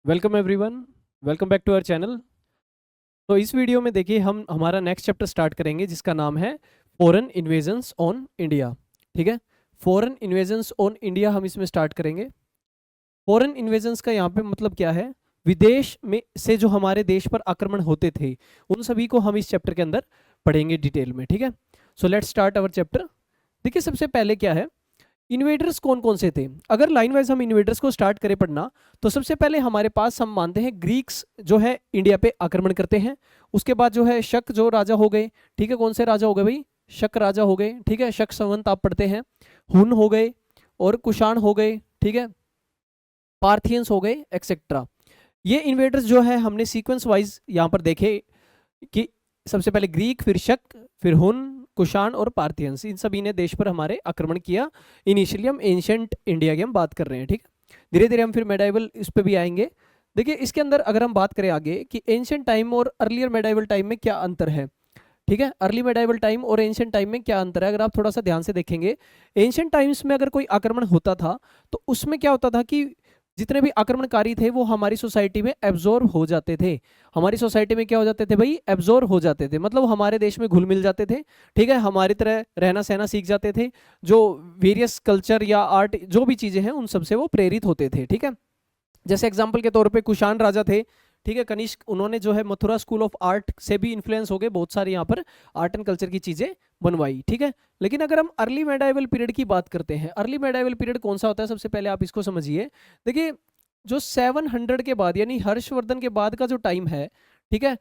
Welcome everyone. Welcome back to our channel. तो इस video में देखिए हम हमारा नेक्स्ट चैप्टर स्टार्ट करेंगे जिसका नाम है फॉरेन इन्वेजन्स ऑन इंडिया। ठीक है, फॉरेन इन्वेजन्स ऑन इंडिया हम इसमें स्टार्ट करेंगे। फॉरेन इन्वेजन्स का यहाँ पे मतलब क्या है, विदेश में से जो हमारे देश पर आक्रमण होते थे उन सभी को हम इस चैप्टर के अंदर पढ़ेंगे डिटेल में। ठीक है, so let's start our chapter. देखिए सबसे पहले क्या है, इन्वेडर्स कौन कौन से थे। अगर लाइन वाइज हम इन्वेडर्स को स्टार्ट करें पढ़ना तो सबसे पहले हमारे पास हम मानते हैं ग्रीक्स जो है इंडिया पे आक्रमण करते हैं। उसके बाद जो है शक जो राजा हो गए। ठीक है, कौन से राजा हो गए भाई, शक राजा हो गए। ठीक है, शक संवंत आप पढ़ते हैं। हुन हो गए और कुषाण हो गए। ठीक है, पार्थियंस हो गए एक्सेट्रा। ये इन्वेडर्स जो है हमने सीक्वेंस वाइज यहाँ पर देखे कि सबसे पहले ग्रीक, फिर शक, फिर हुन, कुषाण और पार्थियंस, इन सभी ने देश पर हमारे आक्रमण किया। इनिशियली हम एंशिएंट इंडिया की हम बात कर रहे हैं। ठीक है, धीरे धीरे हम फिर मेडाइवल इस पे भी आएंगे। देखिए इसके अंदर अगर हम बात करें आगे कि एंशिएंट टाइम और अर्लियर मेडाइवल टाइम में क्या अंतर है। ठीक है, अर्ली मेडाइवल टाइम और एंशिएंट टाइम में क्या अंतर है, अगर आप थोड़ा सा ध्यान से देखेंगे एंशिएंट टाइम्स में अगर कोई आक्रमण होता था तो उसमें क्या होता था कि जितने भी आक्रमणकारी थे वो हमारी सोसाइटी में एब्जॉर्ब हो जाते थे। हमारी सोसाइटी में क्या हो जाते थे भाई, एब्जॉर्ब हो जाते थे, मतलब हमारे देश में घुल मिल जाते थे। ठीक है, हमारी तरह रहना सहना सीख जाते थे। जो वेरियस कल्चर या आर्ट जो भी चीजें हैं उन सबसे वो प्रेरित होते थे। ठीक है, जैसे एग्जाम्पल के तौर पे कुषाण राजा थे। ठीक है, कनिष्क, उन्होंने जो है मथुरा स्कूल ऑफ आर्ट से भी इन्फ्लुएंस हो गए, बहुत सारी यहाँ पर आर्ट एंड कल्चर की चीजें बनवाई। ठीक है, लेकिन अगर हम अर्ली मेडाइवल पीरियड की बात करते हैं, अर्ली मेडाइवल पीरियड कौन सा होता है, सबसे पहले आप इसको समझिए। देखिए जो 700 के बाद यानी हर्षवर्धन के बाद का जो टाइम है, ठीक है,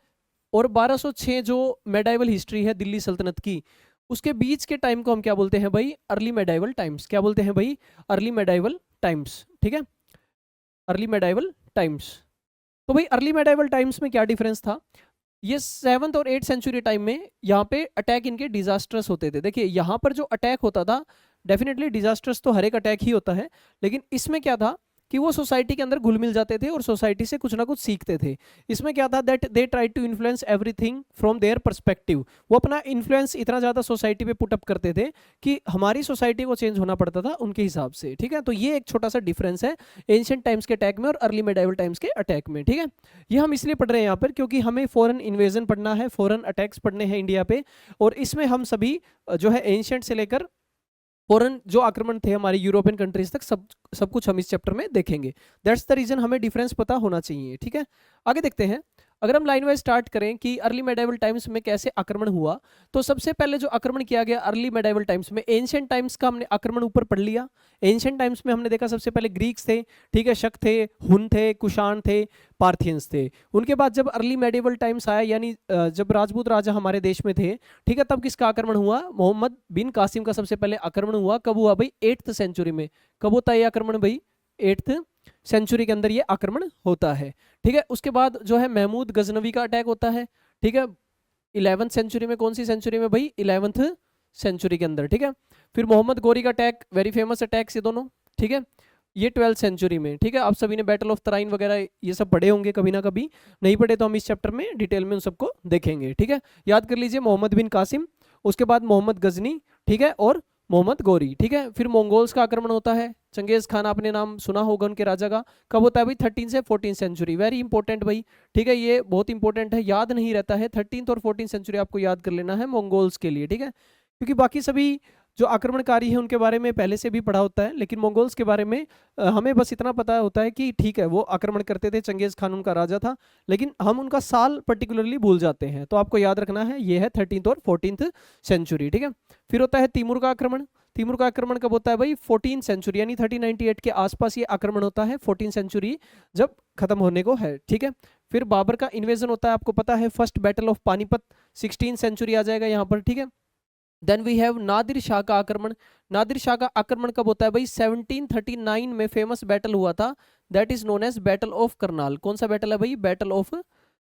और 1206 जो मेडाइवल हिस्ट्री है दिल्ली सल्तनत की, उसके बीच के टाइम को हम क्या बोलते हैं भाई, अर्ली मेडाइवल टाइम्स। क्या बोलते हैं भाई, अर्ली मेडाइवल टाइम्स। ठीक है, अर्ली मेडाइवल टाइम्स। तो भाई अर्ली मेडाइवल टाइम्स में क्या डिफरेंस था, ये 7th और 8th सेंचुरी टाइम में यहाँ पे अटैक इनके डिजास्टर्स होते थे। देखिए यहाँ पर जो अटैक होता था, डेफिनेटली डिजास्टर्स तो हर एक अटैक ही होता है, लेकिन इसमें क्या था कि वो सोसाइटी के अंदर घुल मिल जाते थे और सोसाइटी से कुछ ना कुछ सीखते थे। इसमें क्या था, that they try to influence everything from their perspective. वो अपना इन्फ्लुएंस इतना ज़्यादा सोसाइटी पे पुटअप करते थे कि हमारी सोसाइटी को चेंज होना पड़ता था उनके हिसाब से। ठीक है, तो ये एक छोटा सा डिफरेंस है एंशिएंट टाइम्स के अटैक में और अर्ली मेडाइवल टाइम्स के अटैक में। ठीक है, ये हम इसलिए पढ़ रहे हैं यहाँ पर क्योंकि हमें फॉरेन इन्वेजन पढ़ना है, फॉरेन अटैक्स पढ़ने हैं इंडिया पे, और इसमें हम सभी जो है एंशिएंट से लेकर फॉरेन जो आक्रमण थे हमारे यूरोपियन कंट्रीज तक सब कुछ हम इस चैप्टर में देखेंगे। दैट्स द रीजन हमें डिफरेंस पता होना चाहिए। ठीक है, आगे देखते हैं। अगर हम लाइन वाइज स्टार्ट करें कि अर्ली मेडाइवल टाइम्स में कैसे आक्रमण हुआ, तो सबसे पहले जो आक्रमण किया गया अर्ली मेडाइवल टाइम्स में, एंशिएंट टाइम्स का हमने आक्रमण ऊपर पढ़ लिया। एंशिएंट टाइम्स में हमने देखा सबसे पहले ग्रीक्स थे। ठीक है, शक थे, हुन थे, कुषाण थे, पार्थियंस थे। उनके बाद जब अर्ली मेडाइवल टाइम्स आया यानी जब राजपूत राजा हमारे देश में थे, ठीक है, तब किसका आक्रमण हुआ, मोहम्मद बिन कासिम का सबसे पहले आक्रमण हुआ। कब हुआ भाई, 8th सेंचुरी में। कब होता है ये आक्रमण भाई, 8th सेंचुरी के अंदर ये आक्रमण होता है। ठीक है, उसके बाद जो है महमूद गजनवी का अटैक होता है। ठीक है, 11th सेंचुरी में। कौन सी सेंचुरी में भाई, 11th सेंचुरी के अंदर। ठीक है, फिर मोहम्मद गौरी का अटैक, वेरी फेमस अटैक्स ये दोनों। ठीक है, ये 12th सेंचुरी में। ठीक है, आप सभी ने बैटल ऑफ तराइन वगैरह ये सब पढ़े होंगे कभी ना कभी, नहीं पढ़े तो हम इस चैप्टर में डिटेल में उन सबको देखेंगे। ठीक है, याद कर लीजिए, मोहम्मद बिन कासिम, उसके बाद मोहम्मद गजनी, ठीक है, और मोहम्मद गौरी। ठीक है, फिर मंगोल्स का आक्रमण होता है। चंगेज खान, आपने नाम सुना होगा उनके राजा का। कब होता है भाई, 13 से 14 सेंचुरी। वेरी इंपॉर्टेंट भाई। ठीक है, ये बहुत इंपॉर्टेंट है, याद नहीं रहता है। 13th और 14th सेंचुरी आपको याद कर लेना है मंगोल्स के लिए। ठीक है, क्योंकि बाकी सभी जो आक्रमणकारी है उनके बारे में पहले से भी पढ़ा होता है, लेकिन मंगोल्स के बारे में हमें बस इतना पता होता है कि ठीक है वो आक्रमण करते थे, चंगेज खान उनका राजा था, लेकिन हम उनका साल पर्टिकुलरली भूल जाते हैं। तो आपको याद रखना है ये है 13th और 14th सेंचुरी। ठीक है, फिर होता है तैमूर का आक्रमण। तैमूर का आक्रमण कब होता है भाई, 14th सेंचुरी यानी 1398 के आसपास ये आक्रमण होता है, 14th सेंचुरी जब खत्म होने को है। ठीक है, फिर बाबर का इन्वेजन होता है, आपको पता है, first battle of Panipat, 16th century आ जाएगा यहाँ पर। ठीक है, then we have Nadir Shah का आक्रमण। नादिर शाह का आक्रमण कब होता है भाई, 1739 में फेमस बैटल हुआ था, that is known as battle of Karnal. कौन सा बैटल है भाई, बैटल ऑफ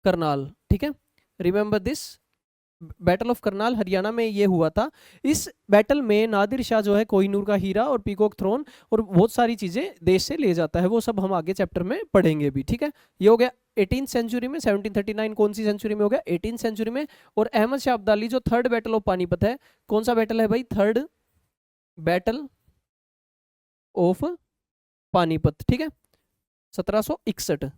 करनाल। ठीक है, remember this, battle of Karnal Haryana में ये हुआ था। इस बैटल में नादिर शाह जो है कोहिनूर का हीरा और पीकॉक थ्रोन और बहुत सारी चीजें देश से ले जाता है, वो सब हम आगे चैप्टर में पढ़ेंगे भी। ठीक है, ये हो गया 18th सेंचुरी में। 1739 कौन सी सेंचुरी में हो गया, 18th सेंचुरी में। और अहमद शाह अब्दाली जो थर्ड बैटल ऑफ पानीपत है, कौन सा बैटल है भाई, थर्ड बैटल ऑफ पानीपत। ठीक है, 1761।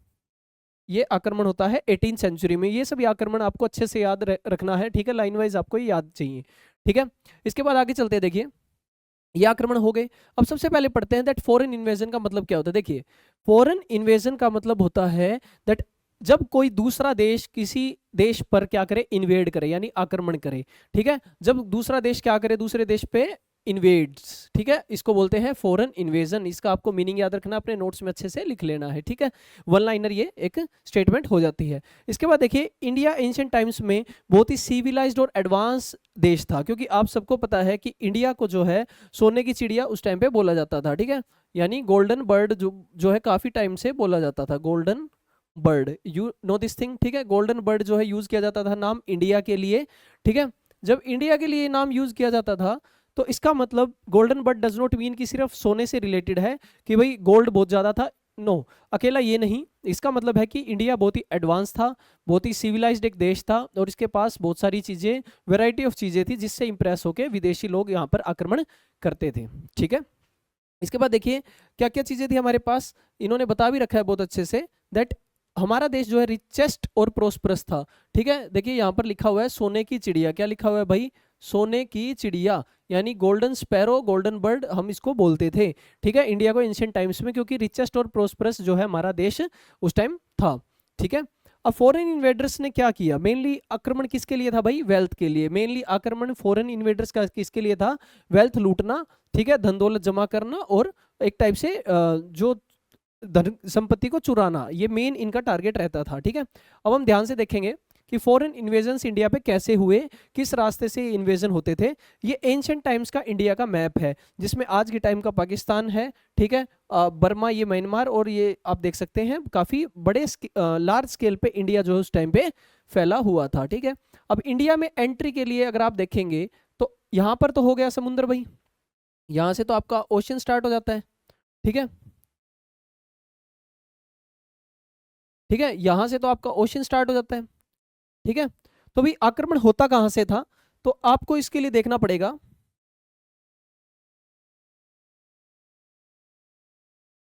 ये आक्रमण होता है 18th सेंचुरी में। ये सभी आक्रमण आपको अच्छे से याद रखना है, ठीक है, लाइन वाइज आपको ये याद चाहिए, ठीक है। इसके बाद आगे चलते हैं, देखिए ये आक्रमण हो गए। अब सबसे पहले पढ़ते हैं दैट फॉरेन इन्वेजन का मतलब क्या होता है। देखिए फॉरेन इन्वेजन का मतलब होता है दैट जब कोई दूसरा देश किसी देश पर क्या करे, इन्वेड करे यानी आक्रमण करे, ठीक है। जब दूसरा देश क्या करे, दूसरे देश पे इन्वेड्स, ठीक है, इसको बोलते हैं फॉरेन इन्वेजन। इसका आपको मीनिंग याद रखना, अपने नोट्स में अच्छे से लिख लेना है, ठीक है। वन लाइनर ये एक स्टेटमेंट हो जाती है। इसके बाद देखिए इंडिया एंशिएंट टाइम्स में बहुत ही सिविलाइज्ड और एडवांस देश था, क्योंकि आप सबको पता है कि इंडिया को जो है सोने की चिड़िया उस टाइम पे बोला जाता था, ठीक है, यानी गोल्डन बर्ड जो है काफी टाइम से बोला जाता था, golden bird, you know this thing, ठीक है। गोल्डन बर्ड जो है यूज किया जाता था नाम इंडिया के लिए, ठीक है। जब इंडिया के लिए नाम यूज किया जाता था तो इसका मतलब golden bird does not mean कि सिर्फ सोने से रिलेटेड है कि भाई गोल्ड बहुत ज्यादा था, नो, अकेला ये नहीं। इसका मतलब है कि इंडिया बहुत ही एडवांस था, बहुत ही सिविलाइज्ड एक देश था और इसके पास बहुत सारी चीजें, वैरायटी ऑफ चीजें थी जिससे इंप्रेस होकर विदेशी लोग यहाँ पर आक्रमण करते थे, ठीक है। इसके बाद देखिए क्या क्या चीजें थी हमारे पास, इन्होंने बता भी रखा है बहुत अच्छे से दैट हमारा देश जो है रिचेस्ट और प्रोस्परस था, ठीक है। देखिए यहाँ पर लिखा हुआ है सोने की चिड़िया, क्या लिखा हुआ है भाई, सोने की चिड़िया, यानी गोल्डन स्पैरो, गोल्डन बर्ड हम इसको बोलते थे, ठीक है, इंडिया को एंशिएंट टाइम्स में, क्योंकि रिचेस्ट और प्रोस्परस जो है हमारा देश उस टाइम था, ठीक है। अब फॉरेन इन्वेडर्स ने क्या किया, मेनली आक्रमण किसके लिए था भाई, वेल्थ के लिए। मेनली आक्रमण फॉरेन इन्वेडर्स का किसके लिए था, वेल्थ लूटना, ठीक है, धन दौलत जमा करना और एक टाइप से जो धन संपत्ति को चुराना, ये मेन इनका टारगेट रहता था, ठीक है। अब हम ध्यान से देखेंगे कि फॉरेन इन्वेजन्स इंडिया पे कैसे हुए, किस रास्ते से इन्वेजन होते थे। ये एंशिएंट टाइम्स का इंडिया का मैप है जिसमें आज के टाइम का पाकिस्तान है, ठीक है, बर्मा, ये म्यांमार, और ये आप देख सकते हैं काफी बड़े लार्ज स्केल पे इंडिया जो है उस टाइम पे फैला हुआ था, ठीक है। अब इंडिया में एंट्री के लिए अगर आप देखेंगे तो यहाँ पर तो हो गया समुद्र भाई, यहाँ से तो आपका ओशन स्टार्ट हो जाता है, ठीक है, ठीक है, यहां से तो आपका ओशन स्टार्ट हो जाता है, ठीक है। तो भाई आक्रमण होता कहां से था, तो आपको इसके लिए देखना पड़ेगा,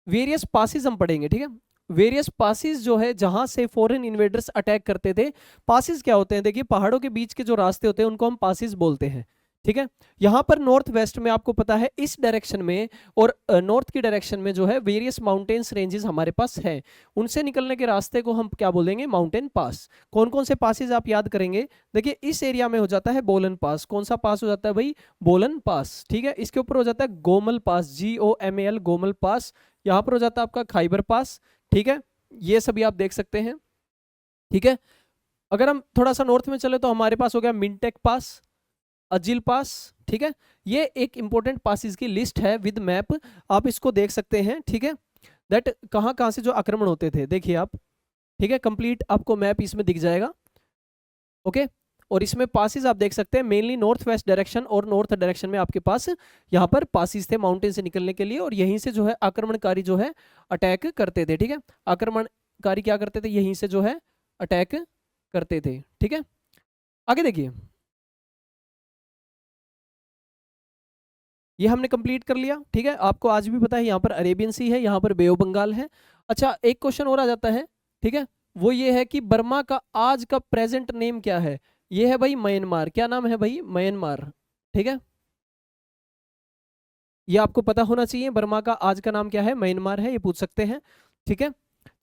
वेरियस पासिस हम पढ़ेंगे, ठीक है। वेरियस पासिस जो है जहां से फॉरेन इन्वेडर्स अटैक करते थे। पासिस क्या होते हैं, देखिए पहाड़ों के बीच के जो रास्ते होते हैं उनको हम पासिस बोलते हैं, ठीक है। यहाँ पर नॉर्थ वेस्ट में आपको पता है इस डायरेक्शन में और नॉर्थ की डायरेक्शन में जो है वेरियस माउंटेन्स रेंजेस हमारे पास है, उनसे निकलने के रास्ते को हम क्या बोलेंगे, माउंटेन पास। कौन कौन से पासेस आप याद करेंगे, देखिए इस एरिया में हो जाता है बोलन पास, कौन सा पास हो जाता है भाई, बोलन पास, ठीक है। इसके ऊपर हो जाता है गोमल पास, GOMAL, गोमल पास। यहाँ पर हो जाता है आपका खाइबर पास, ठीक है, ये सभी आप देख सकते हैं, ठीक है। अगर हम थोड़ा सा नॉर्थ में चले तो हमारे पास हो गया मिनटेक पास, अजिल पास, ठीक है। ये एक इंपॉर्टेंट पासिस की लिस्ट है विद मैप, आप इसको देख सकते हैं, ठीक है, दैट कहां कहां से जो आक्रमण होते थे, देखिए आप, ठीक है, कंप्लीट आपको मैप इसमें दिख जाएगा, ओके। और इसमें पासिस आप देख सकते हैं मेनली नॉर्थ वेस्ट डायरेक्शन और नॉर्थ डायरेक्शन में आपके पास यहाँ पर पासिस थे माउंटेन से निकलने के लिए, और यहीं से जो है आक्रमणकारी जो है अटैक करते थे, ठीक है। आक्रमणकारी क्या करते थे, यहीं से जो है अटैक करते थे, ठीक है। आगे देखिए ये हमने कंप्लीट कर लिया, ठीक है। आपको आज भी पता है यहाँ पर अरेबियन सी है, यहाँ पर बे ऑफ बंगाल है। अच्छा एक क्वेश्चन और आ जाता है, ठीक है, वो ये है कि बर्मा का आज का प्रेजेंट नेम क्या है, ये है भाई म्यांमार। क्या नाम है भाई, म्यांमार, ठीक है, ये आपको पता होना चाहिए, बर्मा का आज का नाम क्या है, म्यांमार है, ये पूछ सकते हैं, ठीक है।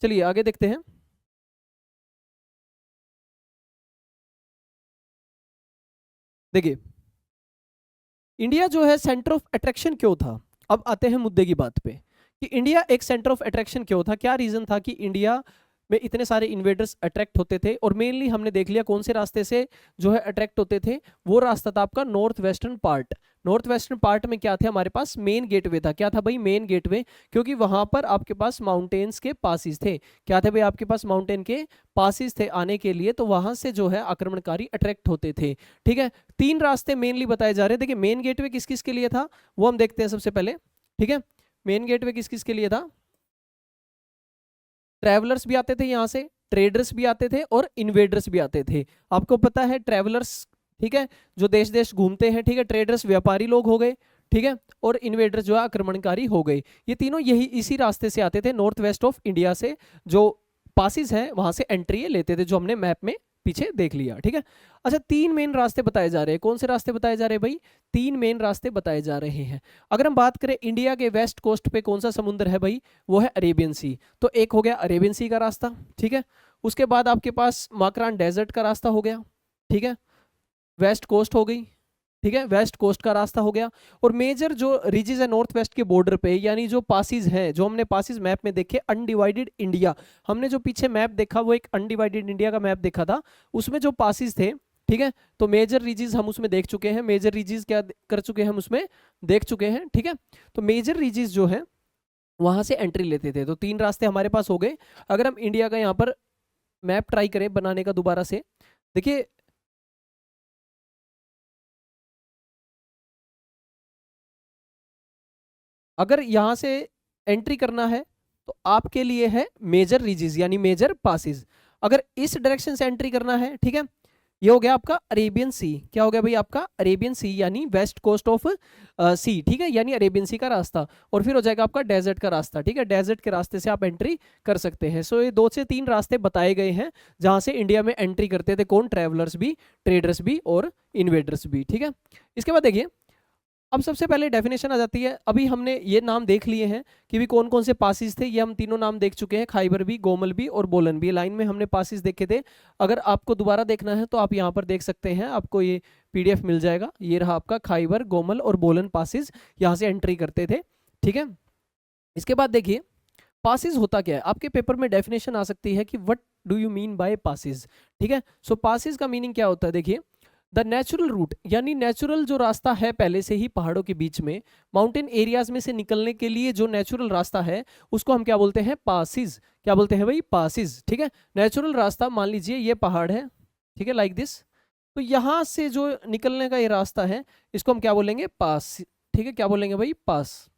चलिए आगे देखते हैं। देखिए इंडिया जो है सेंटर ऑफ अट्रैक्शन क्यों था, अब आते हैं मुद्दे की बात पे कि इंडिया एक सेंटर ऑफ अट्रैक्शन क्यों था, क्या रीजन था कि इंडिया में इतने सारे इन्वेडर्स अट्रैक्ट होते थे। और मेनली हमने देख लिया कौन से रास्ते से जो है अट्रैक्ट होते थे, वो रास्ता था आपका north western part. North western part में क्या थे, हमारे पास मेन गेटवे था, क्या था भाई, मेन गेटवे, क्योंकि वहां पर आपके पास माउंटेन्स के पासिस थे, क्या थे भाई, आपके पास माउंटेन के पासिस थे आने के लिए, तो वहां से जो है आक्रमणकारी अट्रैक्ट होते थे, ठीक है। तीन रास्ते मेनली बताए जा रहे हैं, देखिए मेन गेटवे किस किस के लिए था वो हम देखते हैं सबसे पहले, ठीक है। मेन गेटवे किस किस के लिए था, ट्रैवलर्स भी आते थे यहाँ से, ट्रेडर्स भी आते थे और इन्वेडर्स भी आते थे। आपको पता है ट्रैवलर्स, ठीक है, जो देश देश घूमते हैं, ठीक है, ट्रेडर्स व्यापारी लोग हो गए, ठीक है, और इन्वेडर्स जो है आक्रमणकारी हो गए। ये तीनों यही इसी रास्ते से आते थे, नॉर्थ वेस्ट ऑफ इंडिया से, जो पासिस हैं वहां से एंट्री ये लेते थे, जो हमने मैप में पीछे देख लिया। ठीक है, अच्छा 3 मेन रास्ते बताए जा रहे हैं। कौन से रास्ते बताए जा रहे हैं भाई? 3 मेन रास्ते बताए जा रहे हैं। अगर हम बात करें इंडिया के वेस्ट कोस्ट पे कौन सा समुद्र है भाई? वो है अरेबियन सी। तो एक हो गया अरेबियन सी का रास्ता, ठीक है। उसके बाद आपके पास माकरान डेजर्ट का रास्ता हो गया, ठीक है, वेस्ट कोस्ट हो गई, ठीक है, वेस्ट कोस्ट का रास्ता हो गया। और मेजर जो रीजेस है नॉर्थ वेस्ट के बॉर्डर पे, यानी जो पासिस हैं, जो हमने पासिस मैप में देखे, अनडिवाइडेड इंडिया, हमने जो पीछे मैप देखा वो एक अनडिवाइडेड इंडिया का मैप देखा था, उसमें जो पासिस थे, ठीक है, तो मेजर रीजेस हम उसमें देख चुके हैं। मेजर रीजेस क्या कर चुके हैं हम उसमें देख चुके हैं, ठीक है। तो मेजर रीजेस जो है वहां से एंट्री लेते थे। तो 3 रास्ते हमारे पास हो गए। अगर हम इंडिया का यहाँ पर मैप ट्राई करें बनाने का दोबारा से, देखिए अगर यहाँ से एंट्री करना है तो आपके लिए है मेजर रीजेस यानी मेजर पासिस। अगर इस डायरेक्शन से एंट्री करना है, ठीक है, ये हो गया आपका अरेबियन सी। क्या हो गया भाई? आपका अरेबियन सी यानी वेस्ट कोस्ट ऑफ सी, ठीक है, यानी अरेबियन सी का रास्ता। और फिर हो जाएगा आपका डेजर्ट का रास्ता, ठीक है, डेजर्ट के रास्ते से आप एंट्री कर सकते हैं। सो ये 2 से 3 रास्ते बताए गए हैं जहां से इंडिया में एंट्री करते थे कौन? ट्रेवलर्स भी, ट्रेडर्स भी और इन्वेडर्स भी, ठीक है। इसके बाद देखिए अब सबसे पहले डेफिनेशन आ जाती है। अभी हमने ये नाम देख लिए हैं कि भी कौन कौन से पासिस थे, ये हम तीनों नाम देख चुके हैं, खाइबर भी, गोमल भी और बोलन भी। लाइन में हमने पासिस देखे थे। अगर आपको दोबारा देखना है तो आप यहाँ पर देख सकते हैं, आपको ये पीडीएफ मिल जाएगा। ये रहा आपका खाइबर, गोमल और बोलन पासिस, यहाँ से एंट्री करते थे, ठीक है। इसके बाद देखिए पासिस होता क्या है, आपके पेपर में डेफिनेशन आ सकती है कि what do you mean by passes, ठीक है। सो पासिस का मीनिंग क्या होता है? देखिए द नेचुरल रूट, यानी नेचुरल जो रास्ता है पहले से ही पहाड़ों के बीच में माउंटेन एरियाज में से निकलने के लिए जो नेचुरल रास्ता है उसको हम क्या बोलते हैं? पासिस। क्या बोलते हैं भाई? पासिस, ठीक है। नेचुरल रास्ता, मान लीजिए ये पहाड़ है, ठीक है, लाइक दिस, तो यहां से जो निकलने का ये रास्ता है इसको हम क्या बोलेंगे? पास, ठीक है। क्या बोलेंगे भाई? पास,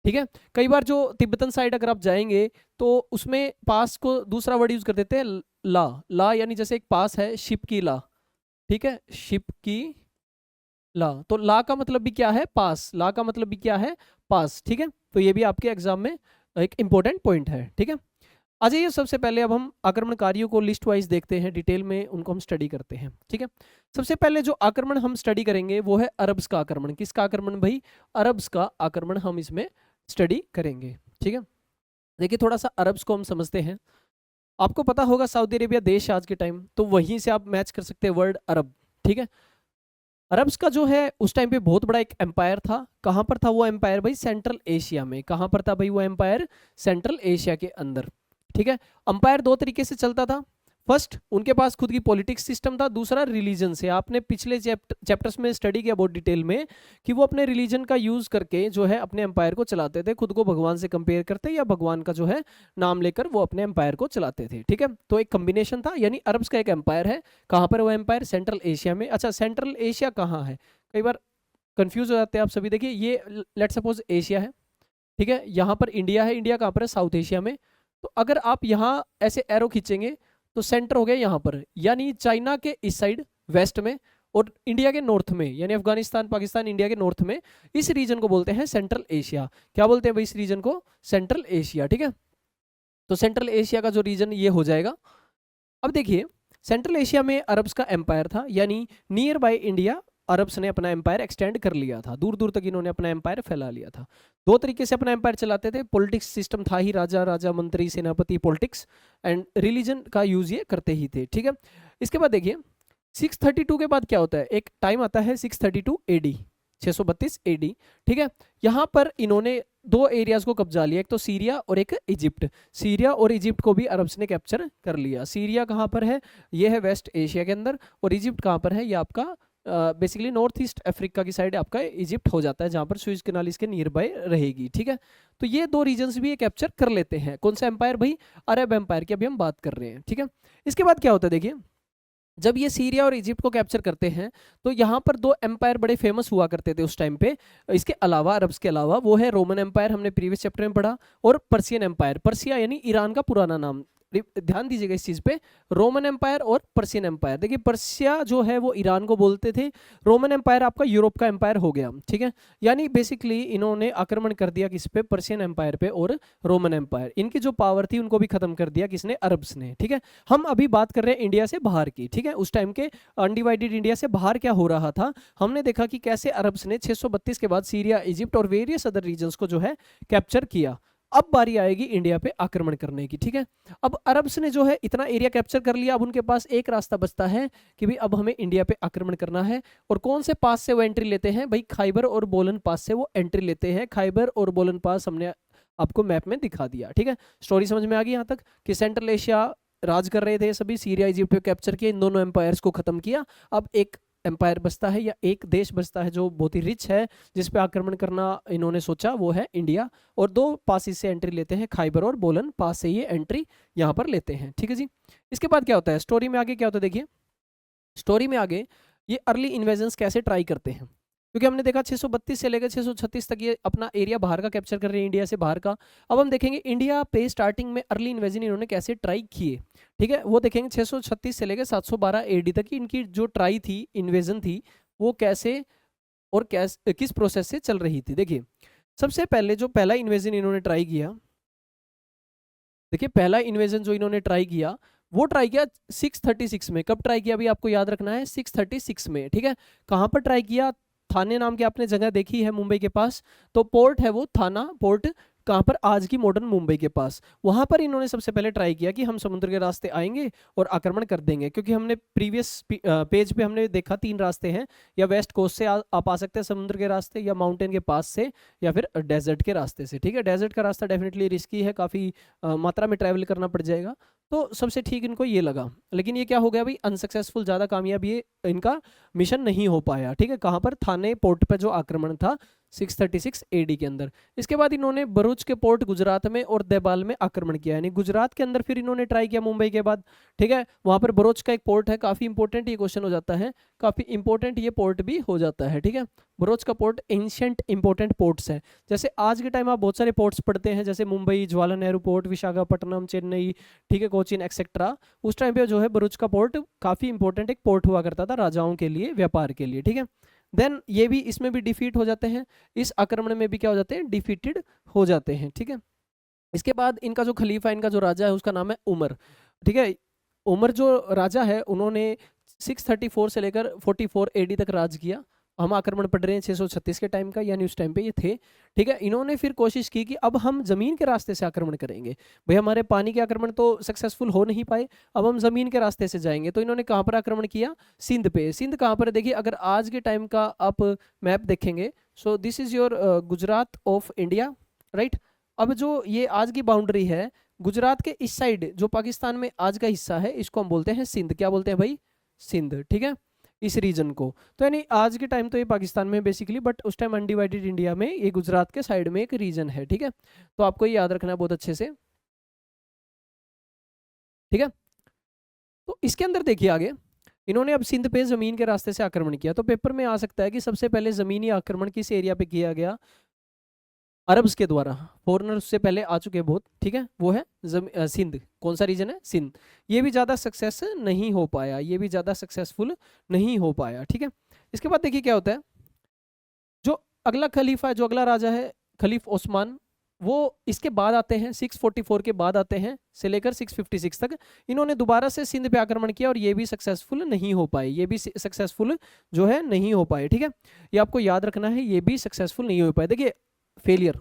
ठीक है। कई बार जो तिब्बतन साइड अगर आप जाएंगे तो उसमें पास को दूसरा वर्ड यूज कर देते हैं, ला। ला यानी जैसे एक पास है, शिप की ला, ठीक है, शिप की ला। तो ला का मतलब भी क्या है? पास। ला का मतलब भी क्या है? पास, ठीक है। तो ये भी आपके एग्जाम में एक इंपॉर्टेंट पॉइंट है, ठीक है। आ जाइए सबसे पहले अब हम आक्रमणकारियों को लिस्ट वाइज देखते हैं, डिटेल में उनको हम स्टडी करते हैं, ठीक है। सबसे पहले जो आक्रमण हम स्टडी करेंगे वो है अरब्स का आक्रमण। किसका आक्रमण भाई? अरब्स का आक्रमण हम इसमें स्टडी करेंगे, ठीक है। देखिए थोड़ा सा अरब्स को हम समझते हैं। आपको पता होगा सऊदी अरेबिया देश आज के टाइम, तो वहीं से आप मैच कर सकते हैं वर्ड अरब, ठीक है। अरब्स का जो है उस टाइम पे बहुत बड़ा एक एम्पायर था। कहां पर था वो एम्पायर भाई? सेंट्रल एशिया में। कहां पर था भाई वो एम्पायर? सेंट्रल एशिया के अंदर, ठीक है। एम्पायर 2 तरीके से चलता था। फर्स्ट, उनके पास खुद की पॉलिटिक्स सिस्टम था। दूसरा, रिलीजन से। आपने पिछले चैप्टर्स में स्टडी किया बहुत डिटेल में कि वो अपने रिलीजन का यूज करके जो है अपने एम्पायर को चलाते थे, खुद को भगवान से कंपेयर करते या भगवान का जो है नाम लेकर वो अपने एम्पायर को चलाते थे, ठीक है। तो एक कॉम्बिनेशन था, यानी अरब्स का एक एम्पायर है। कहाँ पर वो एम्पायर? सेंट्रल एशिया में। अच्छा सेंट्रल एशिया कहाँ है? कई बार कंफ्यूज हो जाते हैं आप सभी। देखिए ये लेट सपोज एशिया है, ठीक है, यहाँ पर इंडिया है। इंडिया कहाँ पर है? साउथ एशिया में। तो अगर आप यहाँ ऐसे एरो खींचेंगे तो सेंटर हो गया यहाँ पर, यानी चाइना के इस साइड वेस्ट में और इंडिया के नॉर्थ में, यानी अफगानिस्तान, पाकिस्तान, इंडिया के नॉर्थ में। इस रीजन को बोलते हैं सेंट्रल एशिया। क्या बोलते हैं भाई इस रीजन को? सेंट्रल एशिया, ठीक है। तो सेंट्रल एशिया का जो रीजन ये हो जाएगा। अब देखिए सेंट्रल एशिया में अरब्स का एम्पायर था, यानी नियर बाय इंडिया अरब्स ने अपना एम्पायर एक्सटेंड कर लिया था। दूर दूर तक इन्होंने अपना एम्पायर फैला लिया था। 2 तरीके से अपना एम्पायर चलाते थे। पॉलिटिक्स सिस्टम था ही, राजा, राजा, मंत्री, सेनापति, पॉलिटिक्स, एंड रिलीजन का यूज ये करते ही थे, ठीक है। इसके बाद देखिए 632 के बाद क्या होता है? एक टाइम आता है 632 एडी, 632 एडी, ठीक है। यहाँ पर इन्होंने 2 एरियाज को कब्जा लिया, एक तो सीरिया और एक इजिप्ट। सीरिया और इजिप्ट को भी अरब्स ने कैप्चर कर लिया। सीरिया कहाँ पर है? ये है वेस्ट एशिया के अंदर। और इजिप्ट कहाँ पर है? ये आपका बेसिकली नॉर्थ ईस्ट अफ्रीका की साइड आपका इजिप्ट हो जाता है, जहाँ पर सुएज कैनाल इसके नियर बाय रहेगी, ठीक है। तो ये 2 रीजन्स भी ये कैप्चर कर लेते हैं। कौन सा एम्पायर भाई? अरब एम्पायर की अभी हम बात कर रहे हैं, ठीक है। इसके बाद क्या होता है? देखिए जब ये सीरिया और इजिप्ट को कैप्चर करते हैं तो यहाँ पर 2 एम्पायर बड़े फेमस हुआ करते थे उस टाइम पे। इसके अलावा, अरब्स के अलावा, वो है रोमन एम्पायर, हमने प्रीवियस चैप्टर में पढ़ा, और पर्सियन एम्पायर। पर्सिया यानी ईरान का पुराना नाम, ध्यान दीजिएगा इस चीज पे, रोमन एम्पायर और पर्शियन एम्पायर। देखिए पर्सिया जो है वो ईरान को बोलते थे, रोमन एम्पायर आपका यूरोप का एम्पायर हो गया, ठीक है। यानी बेसिकली इन्होंने आक्रमण कर दिया किस पे, पर्शियन एम्पायर पे और रोमन एम्पायर। इनकी जो पावर थी उनको भी खत्म कर दिया किसने, अरब्स ने, ठीक है। हम अभी बात कर रहे हैं इंडिया से बाहर की, ठीक है। उस टाइम के अनडिवाइडेड इंडिया से बाहर क्या हो रहा था, हमने देखा कि कैसे अरब्स ने 632 के बाद सीरिया, इजिप्ट और वेरियस अदर रीजन्स को जो है कैप्चर किया। अब बारी आएगी इंडिया पे आक्रमण करने की, ठीक है। अब अरब्स ने जो है इतना एरिया कैप्चर कर लिया, अब उनके पास एक रास्ता बचता है कि भाई अब हमें इंडिया पे आक्रमण करना है। और कौन से पास से वो एंट्री लेते हैं भाई, खैबर और बोलन पास से वो एंट्री लेते हैं। खैबर और बोलन पास हमने आपको मैप में दिखा दिया, ठीक है। स्टोरी समझ में आ गई यहाँ तक कि सेंट्रल एशिया राज कर रहे थे सभी, सीरिया इजिप्ट पे कैप्चर किया, इन दोनों एम्पायर्स को खत्म किया। अब एक एम्पायर बचता है या एक देश बचता है जो बहुत ही रिच है, जिस पे आक्रमण करना इन्होंने सोचा, वो है इंडिया। और दो पास से एंट्री लेते हैं, खैबर और बोलन पास से ये एंट्री यहाँ पर लेते हैं, ठीक है जी। इसके बाद क्या होता है स्टोरी में आगे, क्या होता है देखिए स्टोरी में आगे ये अर्ली इन्वेजन्स कैसे ट्राई करते हैं, क्योंकि हमने देखा 632 से लेकर 636 तक ये अपना एरिया बाहर का कैप्चर कर रहे हैं, इंडिया से बाहर का। अब हम देखेंगे इंडिया पे स्टार्टिंग में अर्ली इन्वेजन इन्होंने कैसे ट्राई किए, ठीक है। वो देखेंगे 636 से लेकर 712 एडी तक की इनकी जो ट्राई थी, इन्वेजन थी, वो कैसे और किस प्रोसेस से चल रही थी। देखिए सबसे पहले जो पहला इन्वेजन इन्होंने ट्राई किया, देखिए पहला इन्वेजन जो इन्होंने ट्राई किया वो ट्राई किया 636 में। कब ट्राई किया भी आपको याद रखना है, 636 में, ठीक है। कहां पर ट्राई किया, थाने नाम की आपने जगह देखी है मुंबई के पास, तो पोर्ट है वो थाना पोर्ट, कहां पर, आज की मॉडर्न मुंबई के पास। वहां पर इन्होंने सबसे पहले ट्राई किया कि हम समुद्र के रास्ते आएंगे और आक्रमण कर देंगे, क्योंकि हमने प्रीवियस पेज पे हमने देखा 3 रास्ते हैं, या वेस्ट कोस्ट से आप आ सकते हैं समुद्र के रास्ते, या माउंटेन के पास से, या फिर डेजर्ट के रास्ते से, ठीक है। डेजर्ट का रास्ता डेफिनेटली रिस्की है, काफ़ी मात्रा में ट्रैवल करना पड़ जाएगा, तो सबसे ठीक इनको ये लगा। लेकिन ये क्या हो गया भाई, अनसक्सेसफुल, ज़्यादा कामयाब ये इनका मिशन नहीं हो पाया, ठीक है। कहाँ पर, थाने पोर्ट पर जो आक्रमण था 636 एडी के अंदर। इसके बाद इन्होंने भरूच के पोर्ट गुजरात में और देबाल में आक्रमण किया, यानी गुजरात के अंदर फिर इन्होंने ट्राई किया मुंबई के बाद, ठीक है। वहां पर भरूच का एक पोर्ट है, काफी इंपॉर्टेंट ये क्वेश्चन हो जाता है, काफी इंपॉर्टेंट ये पोर्ट भी हो जाता है, ठीक है। भरूच का पोर्ट एंशिएंट इंपॉर्टेंट पोर्ट्स है। जैसे आज के टाइम आप बहुत सारे पोर्ट्स पढ़ते हैं, जैसे मुंबई जवाहरलाल नेहरू पोर्ट, विशाखापट्टनम, चेन्नई, ठीक है, कोचीन एक्सेट्रा। उस टाइम पे जो है भरूच का पोर्ट काफी इंपॉर्टेंट एक पोर्ट हुआ करता था राजाओं के लिए, व्यापार के लिए, ठीक है। देन ये भी, इसमें भी डिफीट हो जाते हैं, इस आक्रमण में भी क्या हो जाते हैं, डिफीटेड हो जाते हैं, ठीक है। इसके बाद इनका जो खलीफा, इनका जो राजा है उसका नाम है उमर, ठीक है। उमर जो राजा है उन्होंने 634 से लेकर 44 एडी तक राज किया। हम आक्रमण पढ़ रहे हैं 636 के टाइम का, यानी उस टाइम पे ये थे, ठीक है। इन्होंने फिर कोशिश की कि अब हम जमीन के रास्ते से आक्रमण करेंगे, भाई हमारे पानी के आक्रमण तो सक्सेसफुल हो नहीं पाए, अब हम जमीन के रास्ते से जाएंगे। तो इन्होंने कहाँ पर आक्रमण किया, सिंध पे। सिंध कहाँ पर है देखिए, अगर आज के टाइम का आप मैप देखेंगे, so this is your Gujarat of India, right. अब जो ये आज की बाउंड्री है, गुजरात के इस साइड जो पाकिस्तान में आज का हिस्सा है, इसको हम बोलते हैं सिंध। क्या बोलते हैं भाई, सिंध, ठीक है, इस रीजन को। तो यानी आज के टाइम तो ये पाकिस्तान में बेसिकली, बट उस टाइम अनडिवाइडेड इंडिया में ये गुजरात के साइड में एक रीजन है, ठीक है। तो आपको ये याद रखना है बहुत अच्छे से, ठीक है। तो इसके अंदर देखिए आगे, इन्होंने अब सिंध पे जमीन के रास्ते से आक्रमण किया। तो पेपर में आ सकता है कि सबसे पहले जमीनी आक्रमण किस एरिया पे किया गया, अरब्स के द्वारा। फॉरेनर उससे पहले आ चुके हैं बहुत, ठीक है, वो है सिंध। कौन सा रीजन है, सिंध। ये भी ज़्यादा सक्सेस नहीं हो पाया, ये भी ज़्यादा सक्सेसफुल नहीं हो पाया, ठीक है। इसके बाद देखिए क्या होता है, जो अगला खलीफा है, जो अगला राजा है खलीफ ओस्मान, वो इसके बाद आते हैं, 644 के बाद आते हैं से लेकर 656 तक। इन्होंने दोबारा से सिंध पे आक्रमण किया और ये भी सक्सेसफुल नहीं हो पाए, ये भी सक्सेसफुल जो है नहीं हो पाए, ठीक है। ये आपको याद रखना है, ये भी सक्सेसफुल नहीं हो पाए। देखिए फेलियर,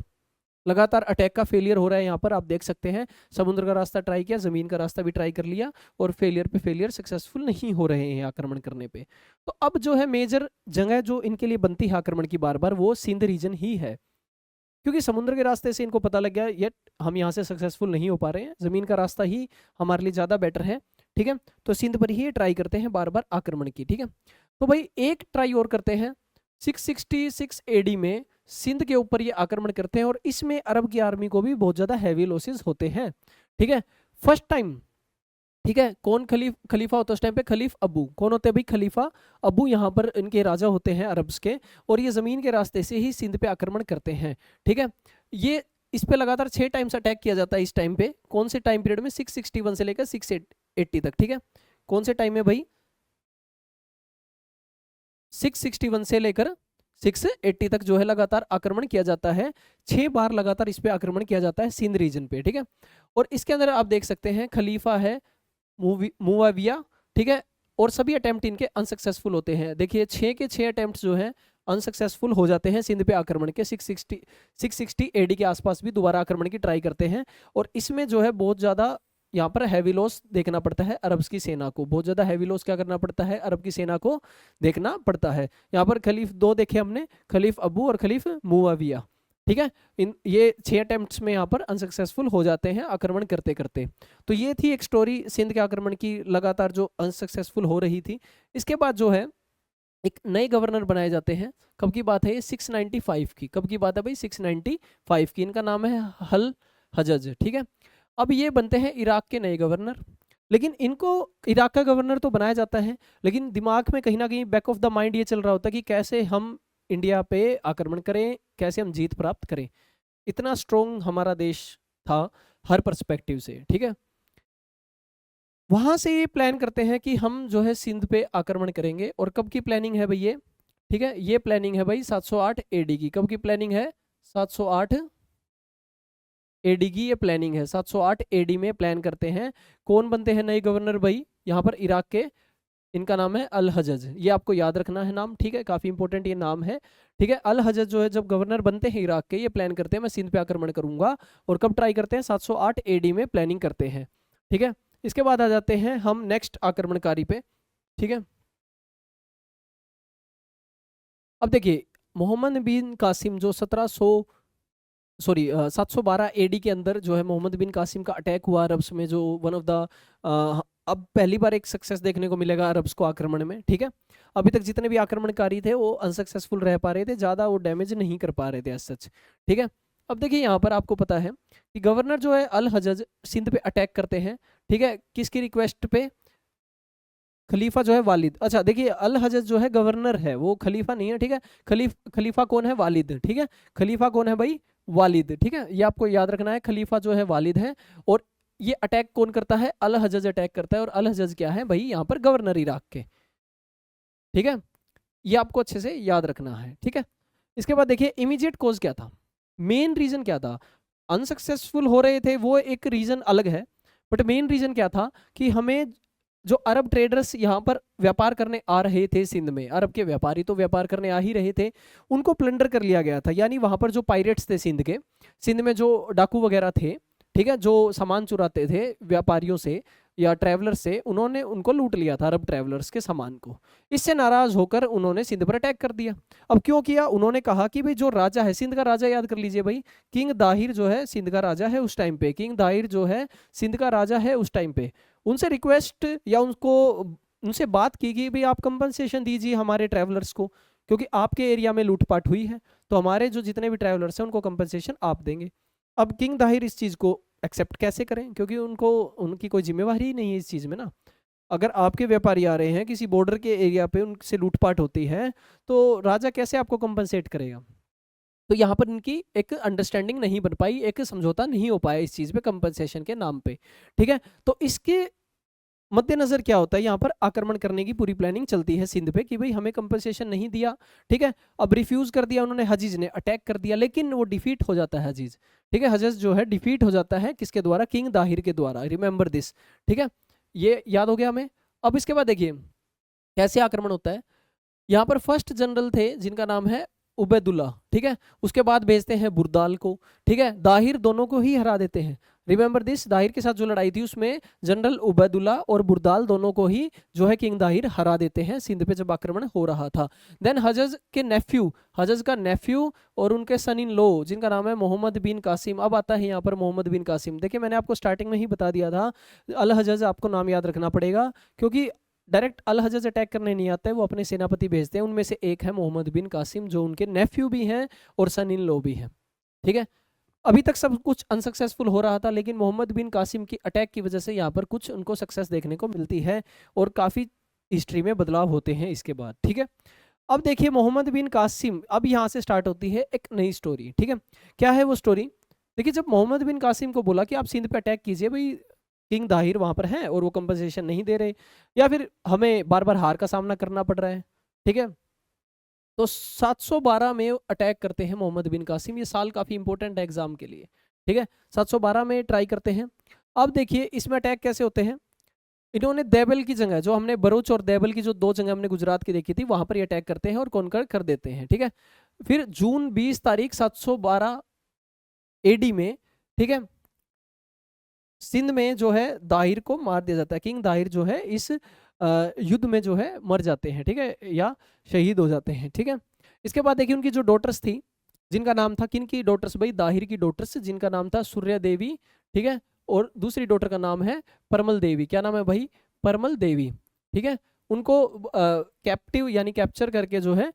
लगातार अटैक का फेलियर हो रहा है यहाँ पर, आप देख सकते हैं। समुद्र का रास्ता ट्राई किया, जमीन का रास्ता भी ट्राई कर लिया, और फेलियर पे फेलियर, सक्सेसफुल नहीं हो रहे हैं आक्रमण करने पे। तो अब जो है मेजर जगह जो इनके लिए बनती है आक्रमण की बार बार, वो सिंध रीजन ही है, क्योंकि समुद्र के रास्ते से इनको पता लग गया ये हम यहाँ से सक्सेसफुल नहीं हो पा रहे हैं, जमीन का रास्ता ही हमारे लिए ज़्यादा बेटर है, ठीक है। तो सिंध पर ही ट्राई करते हैं बार बार आक्रमण की, ठीक है। तो भाई एक ट्राई और करते हैं, 666 एडी में सिंध के ऊपर ये आक्रमण करते हैं, और इसमें अरब की आर्मी को भी बहुत ज्यादा हैवी लॉसेस होते हैं, ठीक है। फर्स्ट टाइम, ठीक है। कौन खलीफा होता है उस टाइम पे, खलीफ अबू। कौन होते हैं भाई, खलीफा अबू, यहाँ पर इनके राजा होते हैं अरब्स के, और ये जमीन के रास्ते से ही सिंध पे आक्रमण करते हैं, ठीक है। ये इस पे लगातार 6 टाइम्स अटैक किया जाता है इस टाइम पे। कौन से टाइम पीरियड में? 661 से लेकर 680 तक, ठीक है। कौन से टाइम में भाई? 661 से लेकर 680 तक जो है लगातार आक्रमण किया जाता है। 6 बार लगातार इस पे आक्रमण किया जाता है सिंध रीजन पे, ठीक है। और इसके अंदर आप देख सकते हैं खलीफा है मुआविया, ठीक है, और सभी अटेम्प्ट इनके अनसक्सेसफुल होते हैं। देखिए 6 के 6 अटेम्प्ट जो है अनसक्सेसफुल हो जाते हैं सिंध पे आक्रमण के। 660 एडी के आसपास भी दोबारा आक्रमण की ट्राई करते हैं। और इसमें जो है बहुत ज़्यादा यहाँ पर हैवी लॉस देखना पड़ता है अरब्स की सेना को। बहुत ज़्यादा हैवी लॉस क्या करना पड़ता है? अरब की सेना को देखना पड़ता है। यहाँ पर खलीफ 2 देखे हमने, खलीफ अबू और खलीफ मुआविया, ठीक है। ये 6 अटेम्प्ट्स में यहाँ पर अनसक्सेसफुल हो जाते हैं आक्रमण करते करते। तो ये थी एक स्टोरी सिंध के आक्रमण की, लगातार जो अनसक्सेसफुल हो रही थी। इसके बाद जो है एक नए गवर्नर बनाए जाते हैं। कब की बात है ये? 695 की। कब की बात है भाई? 695 की। इनका नाम है हल हजज, ठीक है। अब ये बनते हैं इराक के नए गवर्नर। लेकिन इनको इराक का गवर्नर तो बनाया जाता है, लेकिन दिमाग में कहीं ना कहीं बैक ऑफ द माइंड ये चल रहा होता है कि कैसे हम इंडिया पे आक्रमण करें, कैसे हम जीत प्राप्त करें। इतना स्ट्रोंग हमारा देश था हर पर्सपेक्टिव से, ठीक है। वहां से ये प्लान करते हैं कि हम जो है सिंध पे आक्रमण करेंगे। और कब की प्लानिंग है भाई ये? ठीक है, ये प्लानिंग है भाई 708 एडी की। कब की प्लानिंग है? 708 एडी की ये प्लानिंग है। 708 एडी में प्लान करते हैं। कौन बनते हैं नए गवर्नर भाई यहाँ पर इराक के? इनका नाम है अल हजज। ये आपको याद रखना है नाम, ठीक है, काफी इंपॉर्टेंट ये नाम है, ठीक है। अल हजज जो है जब गवर्नर बनते हैं इराक के, ये प्लान करते हैं मैं सिंध पे आक्रमण करूंगा। और कब ट्राई करते हैं? 708 एडी में प्लानिंग करते हैं, ठीक है। इसके बाद आ जाते हैं हम नेक्स्ट आक्रमणकारी पे, ठीक है। अब देखिए मोहम्मद बिन कासिम जो 712 एडी के अंदर जो है मोहम्मद बिन कासिम का अटैक हुआ अरब्स में, जो वन ऑफ द अब पहली बार एक सक्सेस देखने को मिलेगा अरब्स को आक्रमण में, ठीक है। अभी तक जितने भी आक्रमणकारी थे वो अनसक्सेसफुल रह पा रहे थे, ज़्यादा वो डैमेज नहीं कर पा रहे थे एज सच, ठीक है। अब देखिए यहाँ पर आपको पता है कि गवर्नर जो है अल हजज सिंध पे अटैक करते हैं, ठीक है। किसकी रिक्वेस्ट पे? खलीफा जो है वालिद। अच्छा देखिए अल हजज जो है गवर्नर है, वो खलीफा नहीं है, ठीक है। खलीफा कौन है? वालिद, ठीक है। खलीफा कौन है भाई? वालिद, ठीक है। ये आपको याद रखना है, खलीफा जो है वालिद है। और ये अटैक कौन करता है? अल हजज अटैक करता है। और अल हजज क्या है भाई? यहाँ पर गवर्नर इराक के, ठीक है। ये आपको अच्छे से याद रखना है, ठीक है। इसके बाद देखिए इमीडिएट कॉज क्या था, मेन रीजन क्या था? अनसक्सेसफुल हो रहे थे वो एक रीजन अलग है, बट मेन रीजन क्या था कि हमें जो अरब ट्रेडर्स यहाँ पर व्यापार करने आ रहे थे सिंध में, अरब के व्यापारी तो व्यापार करने आ ही रहे थे, उनको प्लंडर कर लिया गया था। यानी वहाँ पर जो पायरेट्स थे सिंध के, सिंध में जो डाकू वगैरह थे, ठीक है, जो सामान चुराते थे व्यापारियों से या ट्रैवलर से, उन्होंने उनको लूट लिया था अरब ट्रैवलर्स के सामान को। इससे नाराज होकर उन्होंने सिंध पर अटैक कर दिया। अब क्यों किया? उन्होंने कहा कि भाई जो राजा है सिंध का, राजा याद कर लीजिए भाई, किंग दाहिर जो है सिंध का राजा है उस टाइम पे, किंग दाहिर जो है सिंध का राजा है उस टाइम पे। उनसे रिक्वेस्ट या उनसे बात की कि भाई आप कंपनसेशन दीजिए हमारे ट्रैवलर्स को, क्योंकि आपके एरिया में लूटपाट हुई है, तो हमारे जो जितने भी ट्रैवलर्स हैं उनको कंपनसेशन आप देंगे। अब किंग दाहिर इस चीज़ को एक्सेप्ट कैसे करें, क्योंकि उनकी कोई जिम्मेवारी ही नहीं है इस चीज़ में ना। अगर आपके व्यापारी आ रहे हैं किसी बॉर्डर के एरिया पे, उनसे लूटपाट होती है, तो राजा कैसे आपको कंपनसेट करेगा? तो यहाँ पर इनकी एक अंडरस्टैंडिंग नहीं बन पाई, एक समझौता नहीं हो पाया इस चीज़ पे कंपनसेशन के नाम पे, ठीक है। तो इसके मद्देनजर क्या होता है, यहाँ पर आक्रमण करने की पूरी प्लानिंग चलती है सिंध पे कि भाई हमें कंपनसेशन नहीं दिया, ठीक है। अब रिफ्यूज कर दिया उन्होंने, हजीज ने अटैक कर दिया, लेकिन वो डिफीट हो जाता है हजीज, ठीक है। हजज जो है डिफीट हो जाता है किसके द्वारा? किंग दाहिर के द्वारा। रिमेंबर दिस, ठीक है, ये याद हो गया हमें। अब इसके बाद देखिए कैसे आक्रमण होता है। यहाँ पर फर्स्ट जनरल थे जिनका नाम है उबैदुल्ला, ठीक है। उसके बाद भेजते हैं बुरदाल को, ठीक है। दाहिर दोनों को ही हरा देते हैं। रिमेंबर दिस, दाहिर के साथ जो लड़ाई थी उसमें जनरल उबैदुल्ला और बुरदाल दोनों को ही जो है किंग दाहिर हरा देते हैं सिंध पे जब आक्रमण हो रहा था। देन हजज के नेफ्यू, हजज का नेफ्यू और उनके सन इन लॉ जिनका नाम है मोहम्मद बिन कासिम। अब आता है यहाँ पर मोहम्मद बिन कासिम। देखिए मैंने आपको स्टार्टिंग में ही बता दिया था, अल हजज आपको नाम याद रखना पड़ेगा, क्योंकि डायरेक्ट अल हजज अटैक करने नहीं आता है, वो अपने सेनापति भेजते हैं। उनमें से एक है मोहम्मद बिन कासिम जो उनके नेफ्यू भी हैं और सन इन लॉ भी हैं, ठीक है। अभी तक सब कुछ अनसक्सेसफुल हो रहा था, लेकिन मोहम्मद बिन कासिम की अटैक की वजह से यहाँ पर कुछ उनको सक्सेस देखने को मिलती है और काफ़ी हिस्ट्री में बदलाव होते हैं इसके बाद, ठीक है। अब देखिए मोहम्मद बिन कासिम, अब यहाँ से स्टार्ट होती है एक नई स्टोरी, ठीक है। क्या है वो स्टोरी? देखिए जब मोहम्मद बिन कासिम को बोला कि आप सिंध पे अटैक कीजिए भाई, किंग दाहिर वहां पर हैं और वो कंपनसेशन नहीं दे रहे, या फिर हमें बार बार हार का सामना करना पड़ रहा है, ठीक है। तो 712 में अटैक करते हैं मोहम्मद बिन कासिम। ये साल काफ़ी इंपॉर्टेंट है एग्जाम के लिए, ठीक है। 712 में ट्राई करते हैं। अब देखिए इसमें अटैक कैसे होते हैं। इन्होंने देवल की जगह, जो हमने बरूच और देवल की जो 2 जगह हमने गुजरात की देखी थी, वहां पर ये अटैक करते हैं और कॉन्कर कर देते हैं, ठीक है। फिर जून 20 तारीख 712 एडी में, ठीक है, सिंध में जो है दाहिर को मार दिया जाता है। किंग दाहिर जो है इस युद्ध में जो है मर जाते हैं, ठीक है, या शहीद हो जाते हैं, ठीक है। इसके बाद देखिए उनकी जो डॉटर्स थी, जिनका नाम था, किन की डॉटर्स भाई, दाहिर की डॉटर्स, जिनका नाम था सूर्या देवी, ठीक है, और दूसरी डॉटर का नाम है परमल देवी। क्या नाम है भाई, परमल देवी, ठीक है। उनको कैप्टिव यानी कैप्चर करके जो है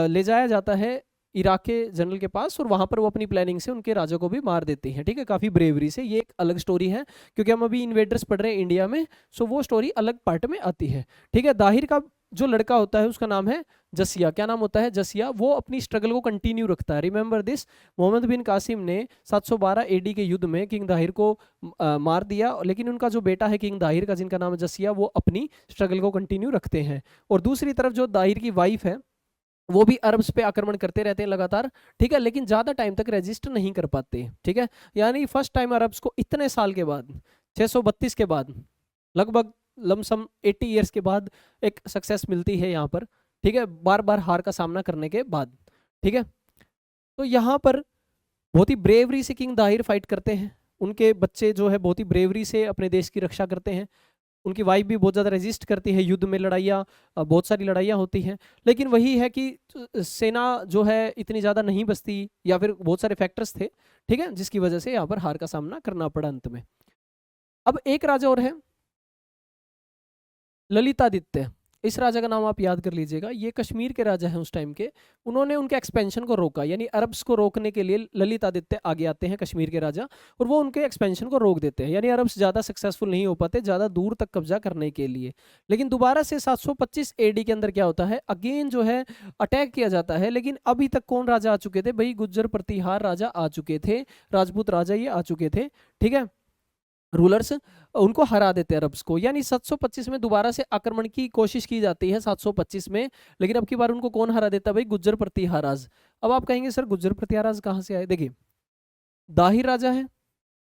ले जाया जाता है इराक के जनरल के पास, और वहां पर वो अपनी प्लानिंग से उनके राजा को भी मार देती हैं, ठीक है, काफी ब्रेवरी से। ये एक अलग स्टोरी है क्योंकि हम अभी इन्वेडर्स पढ़ रहे हैं इंडिया में, सो वो स्टोरी अलग पार्ट में आती है, ठीक है। दाहिर का जो लड़का होता है उसका नाम है जसिया। क्या नाम होता है, जसिया। वो अपनी स्ट्रगल को कंटिन्यू रखता है। रिमेंबर दिस, मोहम्मद बिन कासिम ने 712 एडी के युद्ध में किंग दाहिर को मार दिया, लेकिन उनका जो बेटा है किंग दाहिर का, जिनका नाम है जसिया, वो अपनी स्ट्रगल को कंटिन्यू रखते हैं। और दूसरी तरफ जो दाहिर की वाइफ है, वो भी अरब्स पे आक्रमण करते रहते हैं लगातार, ठीक है, लेकिन ज्यादा टाइम तक रजिस्ट नहीं कर पाते, ठीक है। यानी फर्स्ट टाइम अरब्स को इतने साल के बाद, 632 के बाद, लगभग लमसम 80 ईयर्स के बाद एक सक्सेस मिलती है यहाँ पर, ठीक है, बार बार हार का सामना करने के बाद, ठीक है। तो यहाँ पर बहुत ही ब्रेवरी से किंग दाहिर फाइट करते हैं। उनके बच्चे जो है बहुत ही ब्रेवरी से अपने देश की रक्षा करते हैं। उनकी वाइफ भी बहुत ज़्यादा रेजिस्ट करती है। युद्ध में लड़ाइयाँ, बहुत सारी लड़ाइयाँ होती हैं, लेकिन वही है कि सेना जो है इतनी ज़्यादा नहीं बचती, या फिर बहुत सारे फैक्टर्स थे, ठीक है, जिसकी वजह से यहाँ पर हार का सामना करना पड़ा अंत में। अब एक राजा और है, ललितादित्य। इस राजा का नाम आप याद कर लीजिएगा। ये कश्मीर के राजा हैं उस टाइम के। उन्होंने उनके एक्सपेंशन को रोका, यानी अरब्स को रोकने के लिए ललितादित्य आगे आते हैं, कश्मीर के राजा, और वो उनके एक्सपेंशन को रोक देते हैं। यानी अरब्स ज़्यादा सक्सेसफुल नहीं हो पाते ज़्यादा दूर तक कब्जा करने के लिए। लेकिन दोबारा से 725 एडी के अंदर क्या होता है, अगेन जो है अटैक किया जाता है। लेकिन अभी तक कौन राजा आ चुके थे भाई, गुज्जर प्रतिहार राजा आ चुके थे, राजपूत राजा ये आ चुके थे, ठीक है, रूलर्स। उनको हरा देते हैं अरब्स को। यानी 725 में दोबारा से आक्रमण की कोशिश की जाती है 725 में, लेकिन अब की बार उनको कौन हरा देता है भाई, गुज्जर प्रतिहाराज। अब आप कहेंगे सर गुज्जर प्रतिहाराज कहाँ से आए। देखिए दाहिर राजा है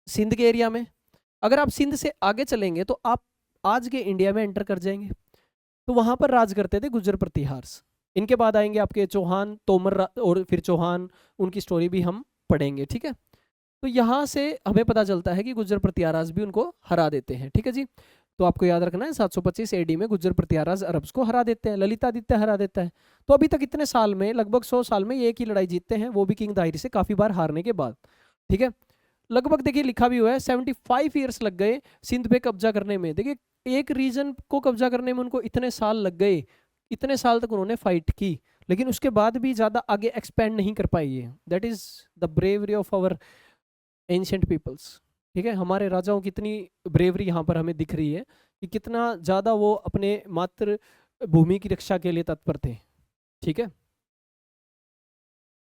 सिंध के एरिया में। अगर आप सिंध से आगे चलेंगे तो आप आज के इंडिया में एंटर कर जाएंगे। तो वहां पर राज करते थे गुज्जर प्रतिहार्स। इनके बाद आएंगे आपके चौहान, तोमर और फिर चौहान, उनकी स्टोरी भी हम पढ़ेंगे, ठीक है। तो यहाँ से हमें पता चलता है कि गुज्जर प्रतिहाराज भी उनको हरा देते हैं, ठीक है जी। तो आपको याद रखना है 725 एडी में गुज्जर प्रतिहाराज अरब्स को हरा देते हैं, ललितादित्य हरा देता है। तो अभी तक इतने साल में, लगभग 100 साल में, एक ही लड़ाई जीतते हैं, वो भी किंग दाहिर से काफी बार हारने के बाद, ठीक है। लगभग देखिए लिखा भी हुआ है 75 ईयर्स लग गए सिंध पे कब्जा करने में। देखिए एक रीजन को कब्जा करने में उनको इतने साल लग गए, इतने साल तक उन्होंने फाइट की, लेकिन उसके बाद भी ज्यादा आगे एक्सपेंड नहीं कर पाई है। That is the bravery of our ancient peoples, ठीक है। हमारे राजाओं की इतनी ब्रेवरी यहाँ पर हमें दिख रही है कि कितना ज़्यादा वो अपने मातृ भूमि की रक्षा के लिए तत्पर थे, ठीक है।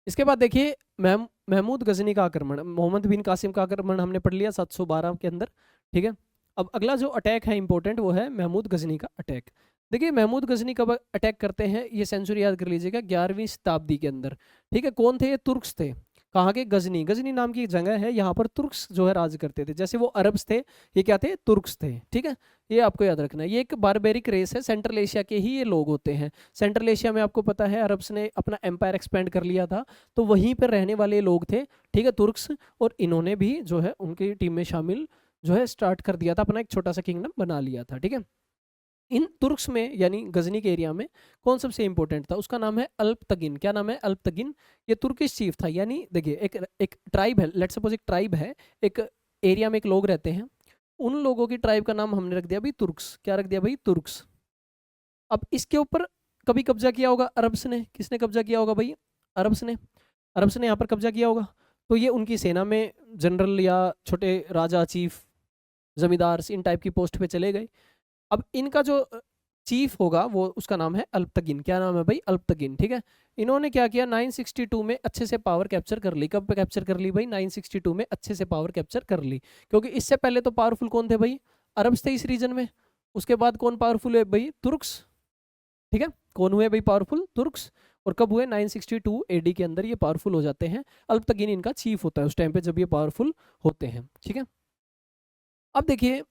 इसके बाद देखिए महमूद गजनी का आक्रमण, मोहम्मद बिन कासिम का आक्रमण हमने पढ़ लिया 712 के अंदर, ठीक है। अब अगला जो अटैक है इंपॉर्टेंट, वो है महमूद गजनी का अटैक। देखिए महमूद गजनी कब अटैक करते हैं, ये सेंचुरी याद कर लीजिएगा, 11वीं शताब्दी के अंदर, ठीक है। कौन थे ये, तुर्क्स थे। कहाँ के, गजनी। गजनी नाम की एक जगह है, यहाँ पर तुर्क्स जो है राज करते थे। जैसे वो अरब्स थे, ये क्या थे, तुर्क्स थे, ठीक है। ये आपको याद रखना है। ये एक बारबेरिक रेस है, सेंट्रल एशिया के ही ये लोग होते हैं। सेंट्रल एशिया में आपको पता है अरब्स ने अपना एम्पायर एक्सपेंड कर लिया था, तो वहीं पर रहने वाले लोग थे, ठीक है, तुर्क्स। और इन्होंने भी जो है उनकी टीम में शामिल जो है स्टार्ट कर दिया था, अपना एक छोटा सा किंगडम बना लिया था, ठीक है। इन तुर्क्स में यानी गजनी के एरिया में कौन सबसे इंपॉर्टेंट था, उसका नाम है अल्पतगिन। क्या नाम है, अल्पतगिन। ये तुर्किश चीफ था। यानी देखिए एक ट्राइब है, लेट्स सपोज एक ट्राइब है, एक एरिया में एक लोग रहते हैं, उन लोगों की ट्राइब का नाम हमने रख दिया भाई तुर्क्स। क्या रख दिया भाई, तुर्क्स। अब इसके ऊपर कभी कब्जा किया होगा अरब्स ने। किसने कब्जा किया होगा भाई, अरब्स ने। अरब्स ने यहाँ पर कब्जा किया होगा, तो ये उनकी सेना में जनरल या छोटे राजा, चीफ, जमींदार, इन टाइप की पोस्ट पे चले गए। अब इनका जो चीफ होगा वो उसका नाम है अल्पतगिन। क्या नाम है भाई? अल्पतगिन। ठीक है, इन्होंने क्या किया 962 में अच्छे से पावर कैप्चर कर ली। कब कैप्चर कर ली भाई? 962 में अच्छे से पावर कैप्चर कर ली, क्योंकि इससे पहले तो पावरफुल कौन थे भाई? अरब्स थे इस रीजन में। उसके बाद कौन पावरफुल है भाई? तुर्क्स। ठीक है, कौन हुए भाई पावरफुल? तुर्क्स। और कब हुए? 962 एडी के अंदर ये पावरफुल हो जाते हैं। अल्पतगिन इनका चीफ होता है उस टाइम पे जब ये पावरफुल होते हैं। ठीक है, अब देखिए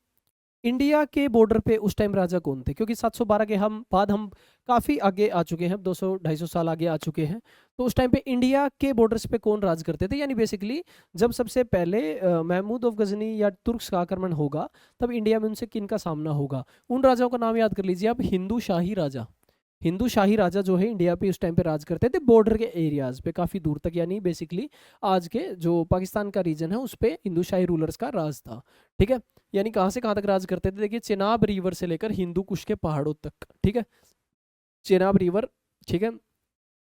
इंडिया के बॉर्डर पे उस टाइम राजा कौन थे? क्योंकि 712 के हम बाद हम काफ़ी आगे आ चुके हैं, 200-250 साल आगे आ चुके हैं। तो उस टाइम पे इंडिया के बॉर्डर्स पे कौन राज करते थे? यानी बेसिकली जब सबसे पहले महमूद ऑफ गजनी या तुर्क्स का आक्रमण होगा, तब इंडिया में उनसे किन का सामना होगा? उन राजाओं का नाम याद कर लीजिए आप। हिंदू शाही राजा। हिंदू शाही राजा जो है इंडिया पे उस टाइम पे राज करते थे बॉर्डर के एरियाज पे काफ़ी दूर तक, यानी बेसिकली आज के जो पाकिस्तान का रीजन है उस पे हिंदू शाही रूलर्स का राज था। ठीक है, यानी कहाँ से कहाँ तक राज करते थे? देखिए चेनाब रिवर से लेकर हिंदू कुश के पहाड़ों तक। ठीक है, चेनाब रिवर, ठीक है,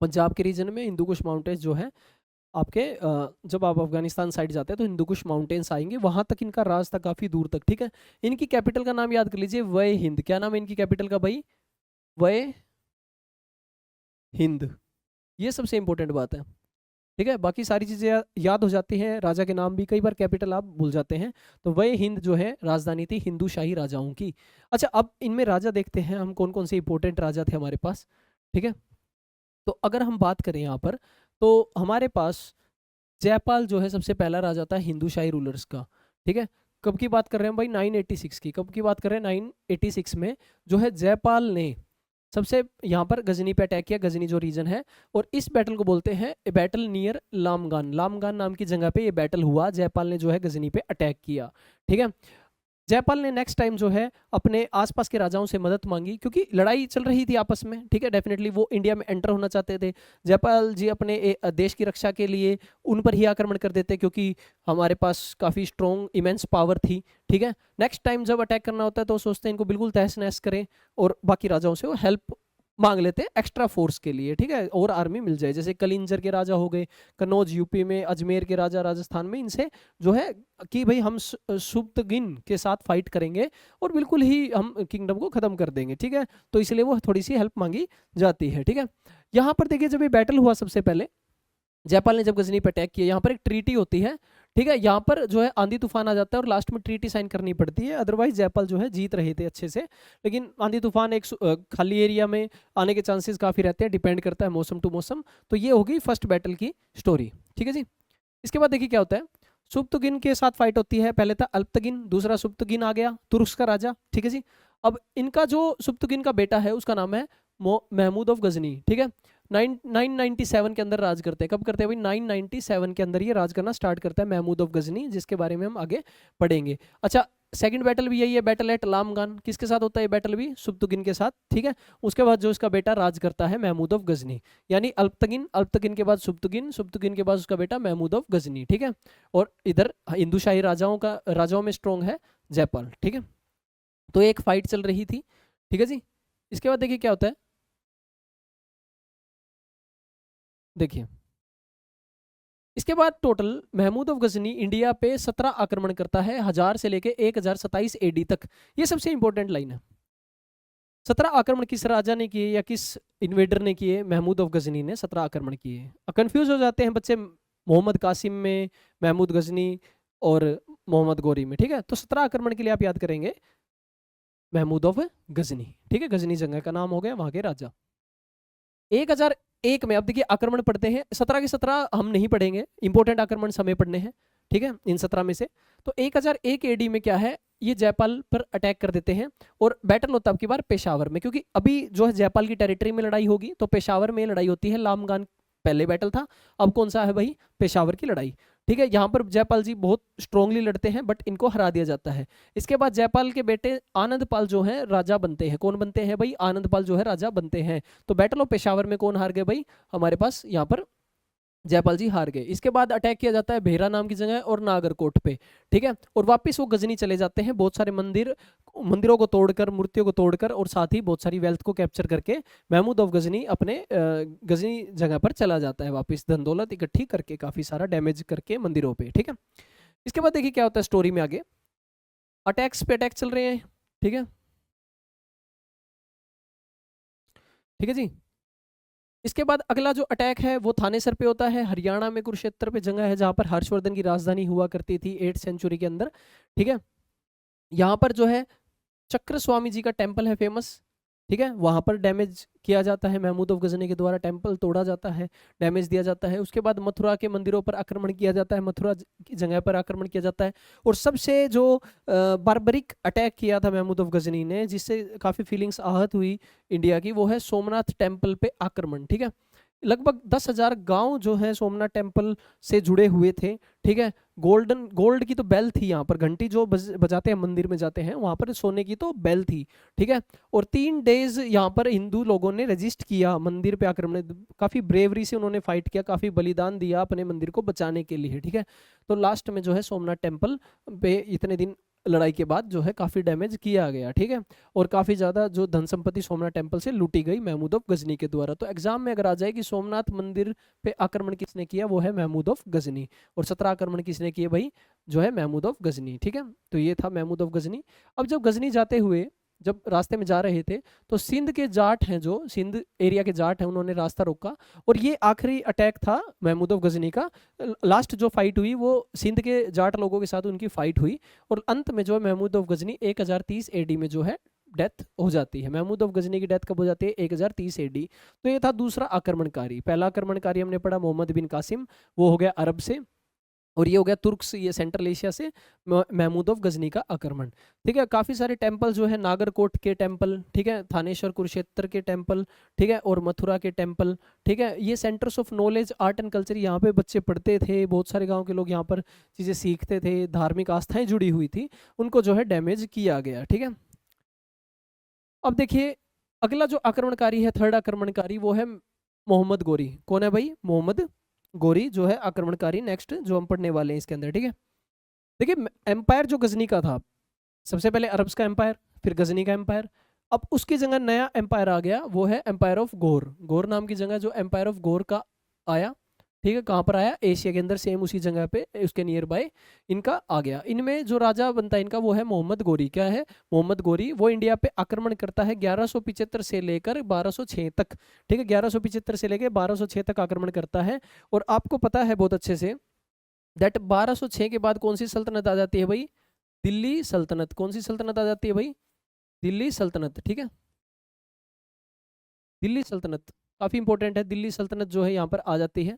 पंजाब के रीजन में हिंदू कुश माउंटेन्स जो है आपके जब आप अफगानिस्तान साइड जाते हैं तो हिंदू कुश माउंटेन्स आएंगे, वहां तक इनका राज था काफी दूर तक। ठीक है, इनकी कैपिटल का नाम याद कर लीजिए, वय हिंद। क्या नाम है इनकी कैपिटल का भाई? वय हिंद। ये सबसे इंपॉर्टेंट बात है। ठीक है, बाकी सारी चीजें याद हो जाती हैं, राजा के नाम भी, कई बार कैपिटल आप भूल जाते हैं। तो वह हिंद जो है राजधानी थी हिंदू शाही राजाओं की। अच्छा, अब इनमें राजा देखते हैं हम कौन कौन से इंपॉर्टेंट राजा थे हमारे पास। ठीक है, तो अगर हम बात करें यहाँ पर, तो हमारे पास जयपाल जो है सबसे पहला राजा था हिंदू शाही रूलर्स का। ठीक है, कब की बात कर रहे हैं भाई? 986 की। कब की बात कर रहे हैं? 986 में जो है जयपाल ने सबसे यहाँ पर गजनी पे अटैक किया, गजनी जो रीजन है। और इस बैटल को बोलते हैं ए बैटल नियर लामगान। लामगान नाम की जगह पे ये बैटल हुआ, जयपाल ने जो है गजनी पे अटैक किया। ठीक है, जयपाल ने नेक्स्ट टाइम जो है अपने आसपास के राजाओं से मदद मांगी, क्योंकि लड़ाई चल रही थी आपस में। ठीक है, डेफिनेटली वो इंडिया में एंटर होना चाहते थे। जयपाल जी अपने देश की रक्षा के लिए उन पर ही आक्रमण कर देते, क्योंकि हमारे पास काफ़ी स्ट्रॉन्ग इमेंस पावर थी। ठीक है, नेक्स्ट टाइम जब अटैक करना होता है तो सोचते हैं इनको बिल्कुल तहस नहस करें, और बाकी राजाओं से वो हेल्प मांग लेते हैं एक्स्ट्रा फोर्स के लिए। ठीक है, और आर्मी मिल जाए, जैसे कलिंजर के राजा हो गए, कन्नौज यूपी में, अजमेर के राजा राजस्थान में, इनसे जो है कि भाई हम सुप्तगिन के साथ फाइट करेंगे और बिल्कुल ही हम किंगडम को खत्म कर देंगे। ठीक है, तो इसलिए वो थोड़ी सी हेल्प मांगी जाती है। ठीक है, यहाँ पर देखिए जब ये बैटल हुआ सबसे पहले जयपाल ने जब गजनी पे अटैक किया, यहाँ पर एक ट्रीटी होती है। ठीक है, यहाँ पर जो है आंधी तूफान आ जाता है और लास्ट में ट्रीटी साइन करनी पड़ती है, अदरवाइज जयपाल जो है जीत रहे थे अच्छे से। लेकिन आंधी तूफान एक खाली एरिया में आने के चांसेस काफ़ी रहते हैं, डिपेंड करता है मौसम टू मौसम। तो ये होगी फर्स्ट बैटल की स्टोरी। ठीक है जी, इसके बाद देखिए क्या होता है। सुप्तगिन के साथ फाइट होती है, पहले था अल्पतगिन, दूसरा सुप्तगिन आ गया, तुर्क का राजा। ठीक है जी, अब इनका जो सुप्तगिन का बेटा है उसका नाम है महमूद ऑफ गजनी। ठीक है, 997 के अंदर राज करते हैं। कब करते हैं भाई? 997 के अंदर ये राज करना स्टार्ट करता है महमूद ऑफ गजनी, जिसके बारे में हम आगे पढ़ेंगे। अच्छा, सेकंड बैटल भी यही है, बैटल एट लामगान। किसके साथ होता है बैटल भी? सुप्तगिन के साथ। ठीक है, उसके बाद जो इसका बेटा राज करता है महमूद ऑफ गजनी, यानी अल्पतगिन, अल्पतगिन के बाद सुप्तगिन, सुप्तगिन के बाद उसका बेटा महमूद ऑफ गजनी। ठीक है, और इधर हिंदू शाही राजाओं में स्ट्रॉन्ग है जयपाल। ठीक है, तो एक फाइट चल रही थी। ठीक है जी, इसके बाद देखिए क्या होता है। देखिए इसके बाद total Mahmud of Ghazni India पे 17 आक्रमण करता है, 1000 से लेके 1027 एडी तक। ये सबसे इंपॉर्टेंट लाइन है। 17 आक्रमण किस राजा ने किए या किस इन्वेडर ने किए? महमूद ऑफ गजनी ने 17 आक्रमण किए। कंफ्यूज हो जाते हैं बच्चे मोहम्मद कासिम में, महमूद गजनी और मोहम्मद गौरी में। ठीक है, तो 17 आक्रमण के लिए आप याद करेंगे महमूद ऑफ गजनी। ठीक है, गजनी जगह का नाम हो गया वहां के राजा। 1001 में अब देखिए आक्रमण पढ़ते हैं, 17 के 17 हम नहीं पढ़ेंगे, इंपॉर्टेंट आक्रमण समय पढ़ने हैं। ठीक है, इन 17 में से तो 1001 एडी में क्या है, ये जयपाल पर अटैक कर देते हैं और बैटल होता है अब की बार पेशावर में, क्योंकि अभी जो है जयपाल की टेरिटरी में लड़ाई होगी, तो पेशावर में लड़ाई होती है। लामगान पहले बैटल था, अब कौन सा है भाई? पेशावर की लड़ाई। ठीक है, यहाँ पर जयपाल जी बहुत स्ट्रांगली लड़ते हैं बट इनको हरा दिया जाता है। इसके बाद जयपाल के बेटे आनंदपाल जो हैं राजा बनते हैं। कौन बनते हैं भाई? आनंदपाल जो है राजा बनते हैं। तो बैटल ऑफ पेशावर में कौन हार गए भाई? हमारे पास यहाँ पर जयपाल जी हार गए। इसके बाद अटैक किया जाता है भेरा नाम की जगह और नागरकोट पे। ठीक है, और वापस वो गजनी चले जाते हैं, बहुत सारे मंदिरों को तोड़कर, मूर्तियों को तोड़कर और साथ ही बहुत सारी वेल्थ को कैप्चर करके महमूद ऑफ गजनी अपने गजनी जगह पर चला जाता है वापस, धन दौलत इकट्ठी करके, काफी सारा डैमेज करके मंदिरों पे। ठीक है, इसके बाद देखिए क्या होता है स्टोरी में आगे। अटैक्स पे अटैक चल रहे हैं। ठीक है, ठीक है जी। इसके बाद अगला जो अटैक है वो थानेसर पे होता है, हरियाणा में कुरुक्षेत्र पे जगह है जहाँ पर हर्षवर्धन की राजधानी हुआ करती थी 8th सेंचुरी के अंदर। ठीक है, यहाँ पर जो है चक्र स्वामी जी का टेम्पल है फेमस। ठीक है, वहां पर डैमेज किया जाता है, महमूद ऑफ गजनी के द्वारा टेम्पल तोड़ा जाता है, डैमेज दिया जाता है। उसके बाद मथुरा के मंदिरों पर आक्रमण किया जाता है, मथुरा की जगह पर आक्रमण किया जाता है। और सबसे जो बारबरिक अटैक किया था महमूद ऑफ गजनी ने, जिससे काफ़ी फीलिंग्स आहत हुई इंडिया की, वो है सोमनाथ टेम्पल पे आक्रमण। ठीक है, लगभग 10,000 गांव जो है सोमनाथ टेम्पल से जुड़े हुए थे। ठीक है, गोल्ड की तो बेल थी, यहाँ पर घंटी जो बजाते हैं मंदिर में जाते हैं वहां पर सोने की तो बेल थी। ठीक है, और 3 डेज यहाँ पर हिंदू लोगों ने रजिस्ट किया मंदिर पे आक्रमण, काफी ब्रेवरी से उन्होंने फाइट किया, काफी बलिदान दिया अपने मंदिर को बचाने के लिए। ठीक है, तो लास्ट में जो है सोमनाथ टेम्पल पे इतने दिन लड़ाई के बाद जो है काफी डैमेज किया गया। ठीक है, और काफी ज्यादा जो धन संपत्ति सोमनाथ टेम्पल से लूटी गई महमूद ऑफ गजनी के द्वारा। तो एग्जाम में अगर आ जाए कि सोमनाथ मंदिर पे आक्रमण किसने किया, वो है महमूद ऑफ गजनी। और 17 आक्रमण किसने किए भाई, जो है महमूद ऑफ गजनी। ठीक है, तो ये था महमूद ऑफ गजनी। अब जब गजनी जाते हुए, जब रास्ते में जा रहे थे, तो सिंध के जाट हैं, जो सिंध एरिया के जाट हैं, उन्होंने रास्ता रोका। और ये आखिरी अटैक था महमूद ऑफ गजनी का। लास्ट जो फाइट हुई वो सिंध के जाट लोगों के साथ उनकी फाइट हुई। और अंत में जो है महमूद ऑफ गजनी 1030 AD में जो है डेथ हो जाती है। महमूद ऑफ गजनी की डेथ कब हो जाती है, 1030 AD। तो ये था दूसरा आक्रमणकारी। पहला आक्रमणकारी हमने पढ़ा मोहम्मद बिन कासिम, वो हो गया अरब से। और ये हो गया तुर्क्स, ये सेंट्रल एशिया से महमूद ऑफ गजनी का आक्रमण। ठीक है, काफी सारे टेंपल जो है, नागरकोट के टेंपल, ठीक है, थानेश्वर कुरुक्षेत्र के टेंपल, ठीक है, और मथुरा के टेंपल। ठीक है, ये centres of knowledge, art and culture, यहाँ पे बच्चे पढ़ते थे, बहुत सारे गांव के लोग यहाँ पर चीजें सीखते थे, धार्मिक आस्थाएं जुड़ी हुई थी, उनको जो है डैमेज किया गया। ठीक है, अब देखिए अगला जो आक्रमणकारी है, थर्ड आक्रमणकारी, वो है मोहम्मद गोरी। कौन है भाई, मोहम्मद गोरी जो है आक्रमणकारी नेक्स्ट जो हम पढ़ने वाले हैं इसके अंदर। ठीक है, देखिए एम्पायर जो गजनी का था, सबसे पहले अरब्स का एम्पायर, फिर गजनी का एम्पायर। अब उसकी जगह नया एम्पायर आ गया, वो है एम्पायर ऑफ गौर। गौर नाम की जगह जो एम्पायर ऑफ गौर का आया। ठीक है, कहाँ पर आया, एशिया के अंदर, सेम उसी जगह पे उसके नियर बाय इनका आ गया। इनमें जो राजा बनता है इनका, वो है मोहम्मद गोरी। क्या है, मोहम्मद गोरी। वो इंडिया पे आक्रमण करता है 1175 से लेकर 1206 तक। ठीक है, 1175 से लेकर 1206 तक आक्रमण करता है। और आपको पता है बहुत अच्छे से दैट 1206 के बाद कौन सी सल्तनत आ जाती है भाई, दिल्ली सल्तनत। कौन सी सल्तनत आ जाती है भाई, दिल्ली सल्तनत। ठीक है, दिल्ली सल्तनत काफी इंपॉर्टेंट है। दिल्ली सल्तनत जो है यहाँ पर आ जाती है।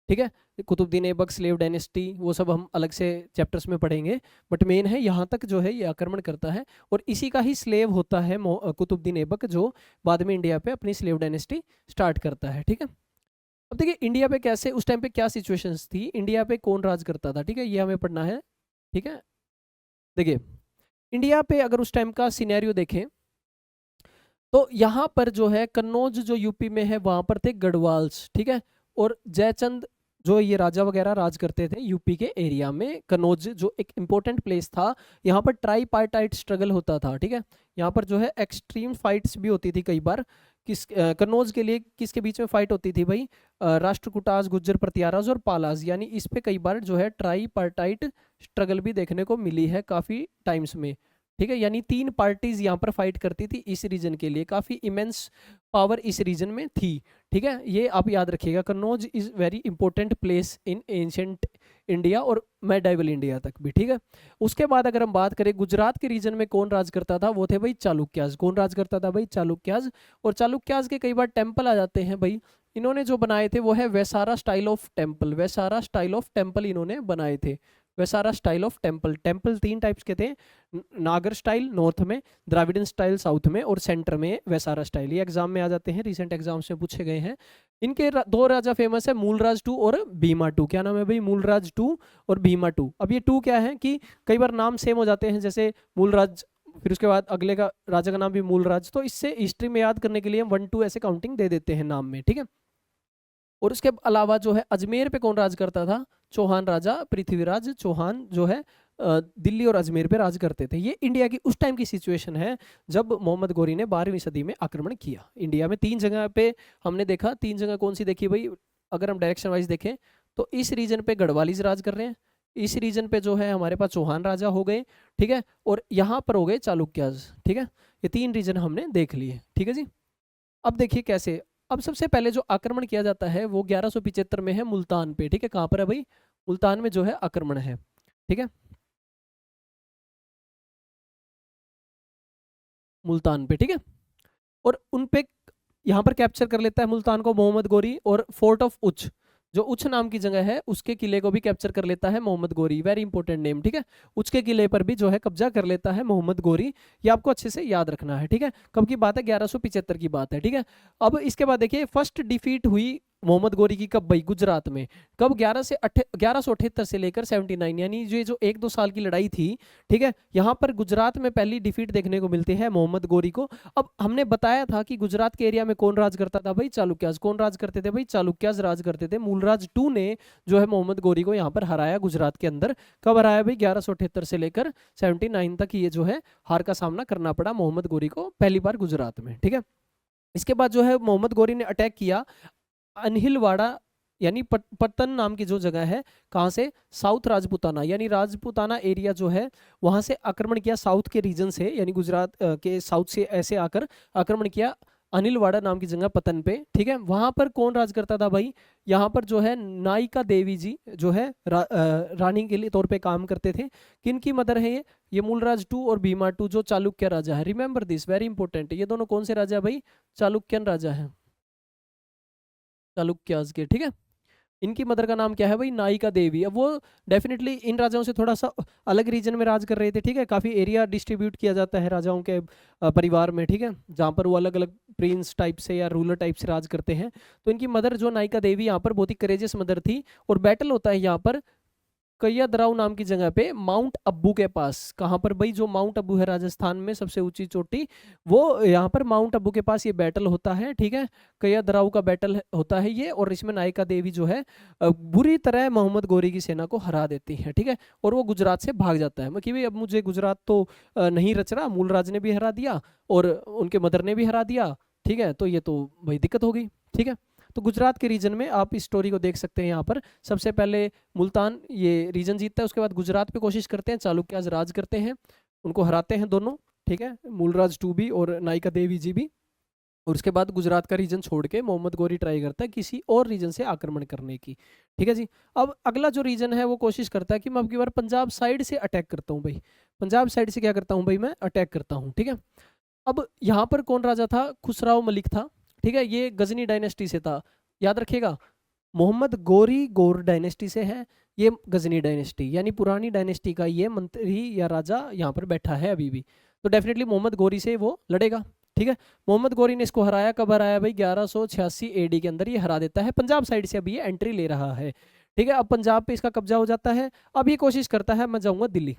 ठीक है, कुतुबुद्दीन ऐबक, स्लेव डायनेस्टी, वो सब हम अलग से चैप्टर्स में पढ़ेंगे, बट मेन है यहाँ तक जो है ये आक्रमण करता है। और इसी का ही स्लेव होता है कुतुबुद्दीन ऐबक, जो बाद में इंडिया पे अपनी स्लेव डायनेस्टी स्टार्ट करता है। ठीक है, अब देखिए इंडिया पे कैसे, उस टाइम पे क्या सिचुएशंस थी, इंडिया पे कौन राज करता था। ठीक है, ये हमें पढ़ना है। ठीक है, देखिए इंडिया पे अगर उस टाइम का सिनेरियो देखें, तो यहाँ पर जो है कन्नौज जो यूपी में है, वहां पर थे गढ़वाल्स। ठीक है, और जयचंद जो ये राजा वगैरह राज करते थे यूपी के एरिया में। कन्नौज जो एक इंपॉर्टेंट प्लेस था, यहाँ पर ट्राईपार्टाइट स्ट्रगल होता था। ठीक है, यहाँ पर जो है एक्सट्रीम फाइट्स भी होती थी कई बार। कन्नौज के लिए किसके बीच में फाइट होती थी भाई, राष्ट्रकूटाज, गुज्जर प्रतिहाराज और पालाज, यानी इस पे कई बार जो है ट्राईपार्टाइट स्ट्रगल भी देखने को मिली है काफी टाइम्स में। ठीक है, यानी 3 पार्टीज यहाँ पर फाइट करती थी इस रीजन के लिए, काफी इमेंस पावर इस रीजन में थी। ठीक है, ये आप याद रखिएगा, Kannauj is very important place in ancient India और मेडाइवल इंडिया तक भी। ठीक है, उसके बाद अगर हम बात करें गुजरात के रीजन में कौन राज करता था, वो थे भाई चालुक्याज। कौन राज करता था भाई, चालुक्याज। और चालुक्याज के कई बार टेम्पल आ जाते हैं भाई, इन्होंने जो बनाए थे वो है Vesara style of temple. Vesara style of temple इन्होंने बनाए थे, Vesara style of temple. Temple 3 types के थे, नागर स्टाइल नॉर्थ में, द्राविडन स्टाइल साउथ में, और सेंटर में वैसारा स्टाइल। ये एग्जाम में आ जाते हैं, रिसेंट एग्जाम्स में पूछे गए हैं। इनके 2 राजा फेमस है, मूलराज 2 और भीमा 2। क्या नाम है भाई, मूलराज 2 और भीमा 2। अब ये 2 क्या है कि कई बार नाम सेम हो जाते हैं, जैसे मूलराज, फिर उसके बाद अगले का राजा का नाम भी मूलराज, तो इससे हिस्ट्री में याद करने के लिए हम 1-2 ऐसे काउंटिंग दे देते हैं नाम में। ठीक है, और उसके अलावा जो है अजमेर पे कौन राज करता था, चौहान राजा पृथ्वीराज चौहान जो है दिल्ली और अजमेर पे राज करते थे। ये इंडिया की उस टाइम की सिचुएशन है जब मोहम्मद गोरी ने 12वीं सदी में आक्रमण किया। इंडिया में 3 जगह पे हमने देखा, 3 जगह कौन सी देखी भाई, अगर हम डायरेक्शन वाइज देखें तो इस रीजन पे गढ़वालीज राज कर रहे हैं, इस रीजन पे जो है हमारे पास चौहान राजा हो गए। ठीक है, और यहाँ पर हो गए चालुक्याज। ठीक है, ये 3 रीजन हमने देख लिए। ठीक है जी, अब देखिए कैसे। अब सबसे पहले जो आक्रमण किया जाता है वो 1175 में है मुल्तान पे, ठीक है। कहाँ पर है भाई? मुल्तान में जो है आक्रमण है, ठीक है, मुल्तान पे, ठीक है। और उन पे यहाँ पर कैप्चर कर लेता है मुल्तान को मोहम्मद गोरी, और फोर्ट ऑफ उच, जो उच नाम की जगह है उसके किले को भी कैप्चर कर लेता है Mohammad Ghori. Very important name, ठीक है। उच के किले पर भी जो है कब्जा कर लेता है मोहम्मद गोरी। ये आपको अच्छे से याद रखना है, ठीक है। कब की बात है? 1175 की बात है, ठीक है। अब इसके बाद देखिए फर्स्ट डिफीट हुई मोहम्मद गोरी की कब भाई? गुजरात में। कब? 1178 से लेकर 79, यानी जो 1-2 साल की लड़ाई थी, ठीक है। यहाँ पर गुजरात में पहली डिफीट देखने को मिलती है मोहम्मद गोरी को। अब हमने बताया था कि गुजरात के एरिया में कौन राज करता था भाई? चालुक्याज। कौन राज करते थे भाई? चालुक्याज राज करते थे। मूलराज टू ने जो है मोहम्मद गोरी को यहाँ पर हराया गुजरात के अंदर। कब हराया भाई? 1178 से लेकर 79 तक ये जो है हार का सामना करना पड़ा मोहम्मद गोरी को पहली बार गुजरात में, ठीक है। इसके बाद जो है मोहम्मद गोरी ने अटैक किया अनहिलवाड़ा, यानी पत्तन नाम की जो जगह है, कहाँ से? साउथ राजपूताना, यानी राजपूताना एरिया जो है वहां से आक्रमण किया, साउथ के रीजन से, यानी गुजरात के साउथ से ऐसे आकर आक्रमण किया अनिलवाड़ा नाम की जगह पतन पे, ठीक है। वहां पर कौन राज करता था भाई? यहाँ पर जो है नायिका देवी जी जो है रानी के लिए तौर पे काम करते थे। किन की मदर है ये मूलराज टू और भीमा टू जो चालुक्य राजा है। Remember this, very important. ये दोनों कौन से राजा है भाई? चालुक्यन राजा है, चालुक्यास के, ठीक है। इनकी मदर का नाम क्या है भाई? नायिका देवी। अब वो डेफिनेटली इन राजाओं से थोड़ा सा अलग रीजन में राज कर रहे थे, ठीक है। काफी एरिया डिस्ट्रीब्यूट किया जाता है राजाओं के परिवार में, ठीक है, जहाँ पर वो अलग अलग प्रिंस टाइप से या रूलर टाइप से राज करते हैं। तो इनकी मदर जो नायिका देवी यहाँ पर बहुत ही करेजियस मदर थी। और बैटल होता है यहाँ पर कैयादराव नाम की जगह पे माउंट अब्बू के पास। कहाँ पर भाई? जो माउंट अब्बू है राजस्थान में सबसे ऊंची चोटी, वो यहाँ पर माउंट अब्बू के पास ये बैटल होता है, ठीक है। कैयादराव का बैटल होता है ये, और इसमें नायिका देवी जो है बुरी तरह मोहम्मद गोरी की सेना को हरा देती है, ठीक है। और वो गुजरात से भाग जाता है कि भाई अब मुझे गुजरात तो नहीं रच रहा, मूलराज ने भी हरा दिया और उनके मदर ने भी हरा दिया, ठीक है, तो ये तो भाई दिक्कत हो गई, ठीक है। तो गुजरात के रीजन में आप इस स्टोरी को देख सकते हैं। यहाँ पर सबसे पहले मुल्तान ये रीजन जीतता है, उसके बाद गुजरात पे कोशिश करते हैं, चालुक्याज राज करते हैं, उनको हराते हैं दोनों, ठीक है, मूलराज टू भी और नायिका देवी जी भी। और उसके बाद गुजरात का रीजन छोड़ के मोहम्मद गोरी ट्राई करता है किसी और रीजन से आक्रमण करने की, ठीक है जी। अब अगला जो रीजन है वो कोशिश करता है कि मैं अब की बार पंजाब साइड से अटैक करता हूँ भाई। पंजाब साइड से क्या करता हूँ भाई? मैं अटैक करता हूँ, ठीक है। अब यहाँ पर कौन राजा था? खुसराव मलिक था, ठीक है। ये गजनी डायनेस्टी से था, याद रखिएगा। मोहम्मद गोरी गौर डायनेस्टी से है, ये गजनी डायनेस्टी, यानी पुरानी डायनेस्टी का ये मंत्री या राजा यहाँ पर बैठा है अभी भी। तो डेफिनेटली मोहम्मद गोरी से वो लड़ेगा, ठीक है। मोहम्मद गोरी ने इसको हराया। कब हराया भाई? 1186 एडी के अंदर ये हरा देता है। पंजाब साइड से अभी ये एंट्री ले रहा है, ठीक है। अब पंजाब पे इसका कब्जा हो जाता है। अब ये कोशिश करता है मैं जाऊंगा दिल्ली।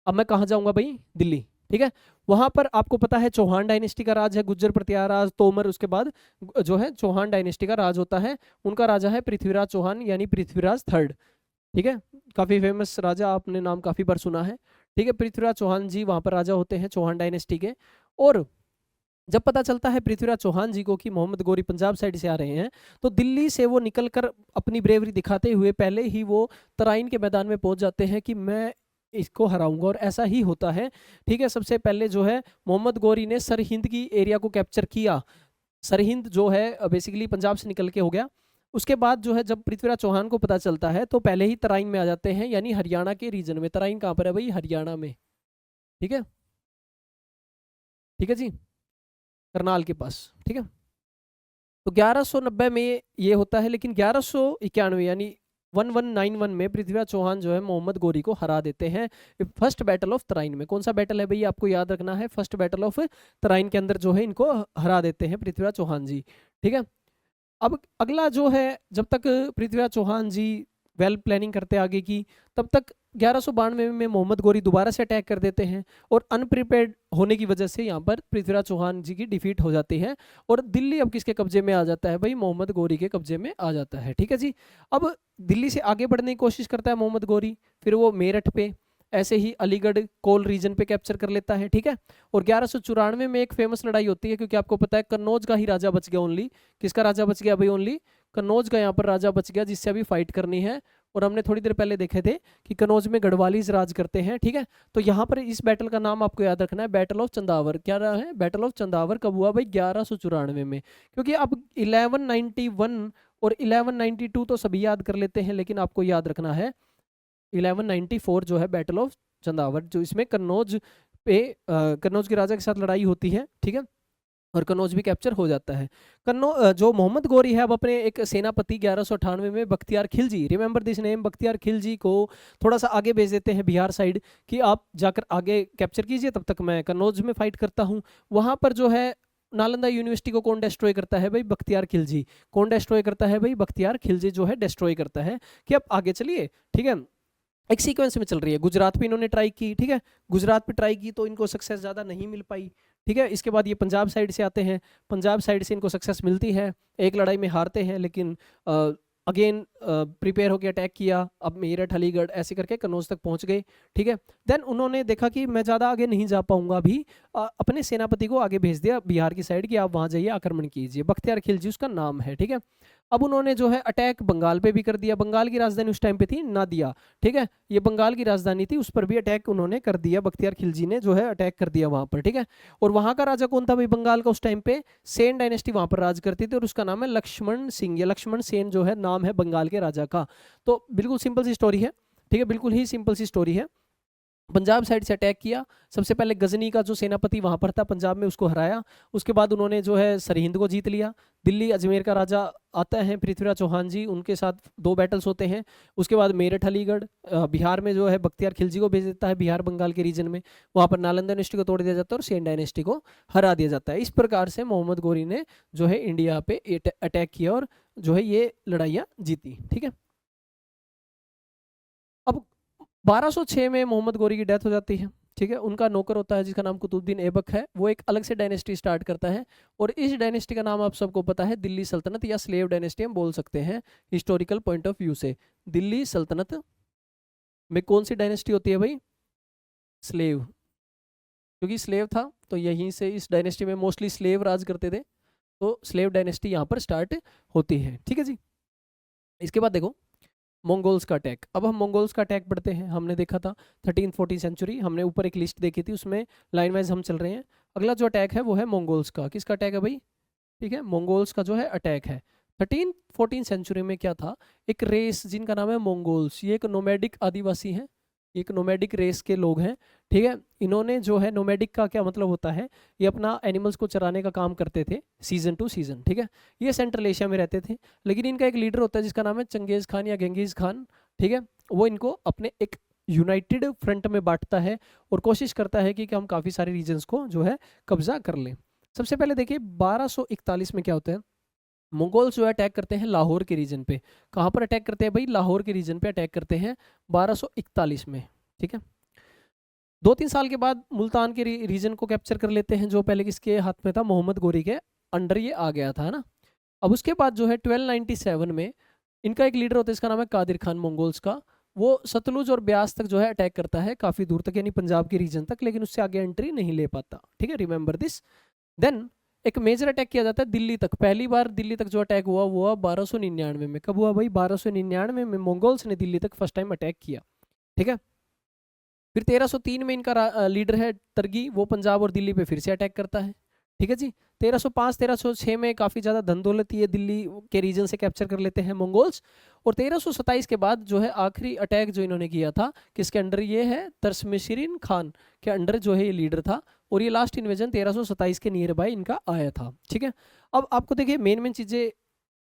अब मैं कहाँ जाऊंगा भाई? दिल्ली, ठीक है। वहां पर आपको पता है चौहान डायनेस्टी का राज है, गुज्जर प्रत्यार राज तोमर, उसके बाद जो है चौहान डायनेस्टी का राज होता है। उनका राजा है पृथ्वीराज चौहान, यानी पृथ्वीराज थर्ड, ठीक है। काफी फेमस राजा, आपने नाम काफी बार सुना है, ठीक है। पृथ्वीराज चौहान जी वहां पर राजा होते हैं चौहान डायनेस्टी के। और जब पता चलता है पृथ्वीराज चौहान जी को कि मोहम्मद गोरी पंजाब साइड से आ रहे हैं, तो दिल्ली से वो निकलकर अपनी ब्रेवरी दिखाते हुए पहले ही वो तराइन के मैदान में पहुंच जाते हैं कि मैं इसको हराऊंगा। और ऐसा ही होता है, ठीक है। सबसे पहले जो है मोहम्मद गोरी ने सरहिंद की एरिया को कैप्चर किया। सरहिंद जो है बेसिकली पंजाब से निकल के हो गया। उसके बाद जो है जब पृथ्वीराज चौहान को पता चलता है तो पहले ही तराइन में आ जाते हैं, यानी हरियाणा के रीजन में। तराइन कहाँ पर है भाई? हरियाणा में, ठीक है, ठीक है जी, करनाल के पास, ठीक है। तो 1190 में ये होता है, लेकिन 1191 यानी 1191 में पृथ्वीराज चौहान जो है मोहम्मद गोरी को हरा देते हैं फर्स्ट बैटल ऑफ तराइन में। कौन सा बैटल है भाई? आपको याद रखना है, फर्स्ट बैटल ऑफ तराइन के अंदर जो है इनको हरा देते हैं पृथ्वीराज चौहान जी, ठीक है। अब अगला जो है, जब तक पृथ्वीराज चौहान जी वेल प्लानिंग करते आगे की, तब तक 1192 में मोहम्मद गोरी दोबारा से अटैक कर देते हैं। और अनप्रिपेयर्ड होने की वजह से यहाँ पर पृथ्वीराज चौहान जी की डिफीट हो जाती है। और दिल्ली अब किसके कब्जे में आ जाता है भाई? मोहम्मद गोरी के कब्जे में आ जाता है, ठीक है जी। अब दिल्ली से आगे बढ़ने की कोशिश करता है मोहम्मद गोरी, फिर वो मेरठ पे, ऐसे ही अलीगढ़ कोल रीजन पे कैप्चर कर लेता है, ठीक है। और 1194 में एक फेमस लड़ाई होती है, क्योंकि आपको पता है कन्नौज का ही राजा बच गया ओनली। किसका राजा बच गया भाई? ओनली कन्नौज का यहाँ पर राजा बच गया, जिससे अभी फाइट करनी है और हमने थोड़ी देर पहले देखे थे कि कनौज में गढ़वालीज राज करते हैं, ठीक है। तो यहाँ पर इस बैटल का नाम आपको याद रखना है, बैटल ऑफ चंदावर। क्या रहा है? बैटल ऑफ चंदावर कब हुआ भाई? 1194 में। क्योंकि अब 1191 और 1192 तो सभी याद कर लेते हैं, लेकिन आपको याद रखना है 1194 जो है बैटल ऑफ चंदावर, जो इसमें कन्नौज पे कन्नौज के राजा के साथ लड़ाई होती है, ठीक है, और कन्नौज भी कैप्चर हो जाता है। जो मोहम्मद गोरी है अब अपने एक सेनापति 1198 में Bakhtiyar Khilji, remember this name, Bakhtiyar Khilji को थोड़ा सा आगे भेज देते हैं बिहार साइड कि आप जाकर आगे कैप्चर कीजिए, तब तक मैं कन्नौज में फाइट करता हूँ। वहाँ पर जो है नालंदा यूनिवर्सिटी को कौन डिस्ट्रॉय करता है भाई? बख्तियार खिलजी। कौन डिस्ट्रॉय करता है भाई? बख्तियार खिलजी जो है डिस्ट्रॉय करता है कि अब आगे चलिए, ठीक है। एक सीक्वेंस में चल रही है। गुजरात पे इन्होंने ट्राई की, ठीक है, गुजरात पे ट्राई की तो इनको सक्सेस ज़्यादा नहीं मिल पाई, ठीक है। इसके बाद ये पंजाब साइड से आते हैं, पंजाब साइड से इनको सक्सेस मिलती है, एक लड़ाई में हारते हैं, लेकिन अगेन प्रिपेयर होकर अटैक किया। अब मेरठ, अलीगढ़ ऐसे करके कन्नौज तक पहुंच गए, ठीक है। देन उन्होंने देखा कि मैं ज़्यादा आगे नहीं जा पाऊंगा, अभी अपने सेनापति को आगे भेज दिया बिहार की साइड कि आप वहाँ जाइए, आक्रमण कीजिए। बख्तियार खिलजी उसका नाम है, ठीक है। अब उन्होंने जो है अटैक बंगाल पे भी कर दिया। बंगाल की राजधानी उस टाइम पे थी नादिया, ठीक है, ये बंगाल की राजधानी थी, उस पर भी अटैक उन्होंने कर दिया। बख्तियार खिलजी ने जो है अटैक कर दिया वहां पर, ठीक है। और वहां का राजा कौन था भाई बंगाल का उस टाइम पे? सेन डायनेस्टी वहां पर राज करती थी और उसका नाम है लक्ष्मण सिंह। ये लक्ष्मण सेन जो है नाम है बंगाल के राजा का। तो बिल्कुल सिंपल सी स्टोरी है, ठीक है, बिल्कुल ही सिंपल सी स्टोरी है। पंजाब साइड से अटैक किया, सबसे पहले गजनी का जो सेनापति वहां पर था पंजाब में उसको हराया। उसके बाद उन्होंने जो है सरहिंद को जीत लिया। दिल्ली अजमेर का राजा आता है पृथ्वीराज चौहान जी, उनके साथ 2 बैटल्स होते हैं। उसके बाद मेरठ, अलीगढ़, बिहार में जो है बख्तियार खिलजी को भेज देता है बिहार बंगाल के रीजन में, वहां पर नालंदा डायनेस्टी को तोड़ दिया जाता है और सेन डायनेस्टी को हरा दिया जाता है। इस प्रकार से मोहम्मद गोरी ने जो है इंडिया पे अटैक किया और जो है ये लड़ाइयाँ जीती, ठीक है। अब 1206 में मोहम्मद गोरी की डेथ हो जाती है, ठीक है। उनका नौकर होता है जिसका नाम कुतुबुद्दीन ऐबक है, वो एक अलग से डायनेस्टी स्टार्ट करता है और इस डायनेस्टी का नाम आप सबको पता है दिल्ली सल्तनत या स्लेव डायनेस्टी हम बोल सकते हैं हिस्टोरिकल पॉइंट ऑफ व्यू से। दिल्ली सल्तनत में कौन सी डायनेस्टी होती है भाई? स्लेव, क्योंकि स्लेव था तो यहीं से इस डायनेस्टी में मोस्टली स्लेव राज करते थे, तो स्लेव डायनेस्टी यहाँ पर स्टार्ट होती है, ठीक है जी। इसके बाद देखो मंगोल्स का अटैक। अब हम मंगोल्स का अटैक पढ़ते हैं। हमने देखा था 13-14 सेंचुरी, हमने ऊपर एक लिस्ट देखी थी, उसमें लाइन वाइज हम चल रहे हैं। अगला जो अटैक है वो है मंगोल्स का। किसका अटैक है भाई? ठीक है, मंगोल्स का जो है अटैक है। 13-14 सेंचुरी में क्या था, एक रेस जिनका नाम है मंगोल्स, ये एक नोमैडिक आदिवासी हैं, एक नोमैडिक रेस के लोग हैं, ठीक है। इन्होंने जो है, नोमैडिक का क्या मतलब होता है, ये अपना एनिमल्स को चराने का काम करते थे सीजन टू सीजन, ठीक है। ये सेंट्रल एशिया में रहते थे, लेकिन इनका एक लीडर होता है जिसका नाम है चंगेज खान या गेंगिस खान, ठीक है। वो इनको अपने एक यूनाइटेड फ्रंट में बांटता है और कोशिश करता है कि हम काफ़ी सारे रीजन्स को जो है कब्जा कर लें। सबसे पहले देखिए 1241 में क्या होता है, मंगोल्स जो है अटैक करते हैं लाहौर के रीजन पे। कहाँ पर अटैक करते हैं भाई? लाहौर के रीजन पे अटैक करते हैं 1241 में, ठीक है। 2-3 साल के बाद मुल्तान के रीजन को कैप्चर कर लेते हैं, जो पहले किसके हाथ में था? मोहम्मद गोरी के अंडर ये आ गया था, है ना। अब उसके बाद जो है 1297 में इनका एक लीडर होता है, इसका नाम है कादिर खान मंगोल्स का। वो सतलुज और ब्यास तक जो है अटैक करता है, काफ़ी दूर तक, यानी पंजाब के रीजन तक, लेकिन उससे आगे एंट्री नहीं ले पाता, ठीक है, रिमेंबर दिस। देन एक मेजर अटैक किया जाता है दिल्ली तक। पहली बार दिल्ली तक जो अटैक हुआ वो हुआ 1299 में। कब हुआ भाई? 1299 में मंगोल्स ने दिल्ली तक फर्स्ट टाइम अटैक किया, ठीक है। फिर 1303 में इनका लीडर है तरगी, वो पंजाब और दिल्ली पे फिर से अटैक करता है, ठीक है जी। 1305-1306 में काफ़ी ज़्यादा धन दौलत ये दिल्ली के रीजन से कैप्चर कर लेते हैं मंगोल्स। और 1327 के बाद जो है आखिरी अटैक जो इन्होंने किया था, किसके अंडर? ये है तरसमिशिरिन खान के अंडर जो है ये लीडर था, और ये लास्ट इन्वेजन 1327 के नियर बाय इनका आया था, ठीक है। अब आपको देखिए मेन चीज़ें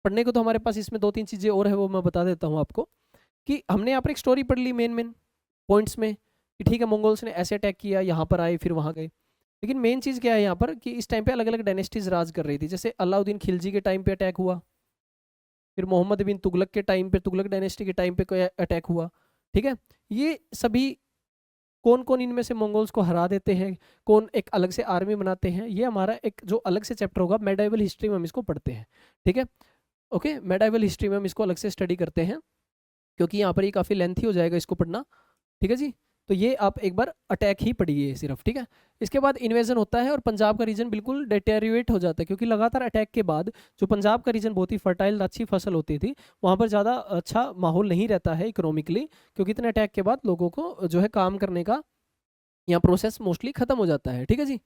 पढ़ने को तो हमारे पास इसमें 2-3 चीज़ें और है, वो मैं बता देता हूँ आपको। कि हमने यहाँ पर एक स्टोरी पढ़ ली मेन पॉइंट्स में कि ठीक है मंगोल्स ने ऐसे अटैक किया, यहाँ पर आए फिर वहाँ गए, लेकिन मेन चीज़ क्या है यहाँ पर कि इस टाइम पे अलग अलग डायनेस्टीज राज कर रही थी। जैसे अलाउद्दीन खिलजी के टाइम पे अटैक हुआ, फिर मोहम्मद बिन तुगलक के टाइम पे, तुगलक डायनेस्टी के टाइम पे अटैक हुआ, ठीक है। ये सभी कौन कौन इनमें से मंगोल्स को हरा देते हैं, कौन एक अलग से आर्मी बनाते हैं, ये हमारा एक जो अलग से चैप्टर होगा मेडाइवल हिस्ट्री में हम इसको पढ़ते हैं, ठीक है। ओके, मेडाइवल हिस्ट्री में हम इसको अलग से स्टडी करते हैं, क्योंकि यहाँ पर ये काफ़ी लेंथी हो जाएगा इसको पढ़ना, ठीक है जी। तो ये आप एक बार अटैक ही पढ़िए सिर्फ, ठीक है। इसके बाद इन्वेजन होता है और पंजाब का रीजन बिल्कुल डिटेरियोरेट हो जाता है, क्योंकि लगातार अटैक के बाद जो पंजाब का रीजन बहुत ही फर्टाइल अच्छी फसल होती थी, वहाँ पर ज़्यादा अच्छा माहौल नहीं रहता है इकोनॉमिकली, क्योंकि इतने अटैक के बाद लोगों को जो है काम करने का यहाँ प्रोसेस मोस्टली खत्म हो जाता है, ठीक है जी।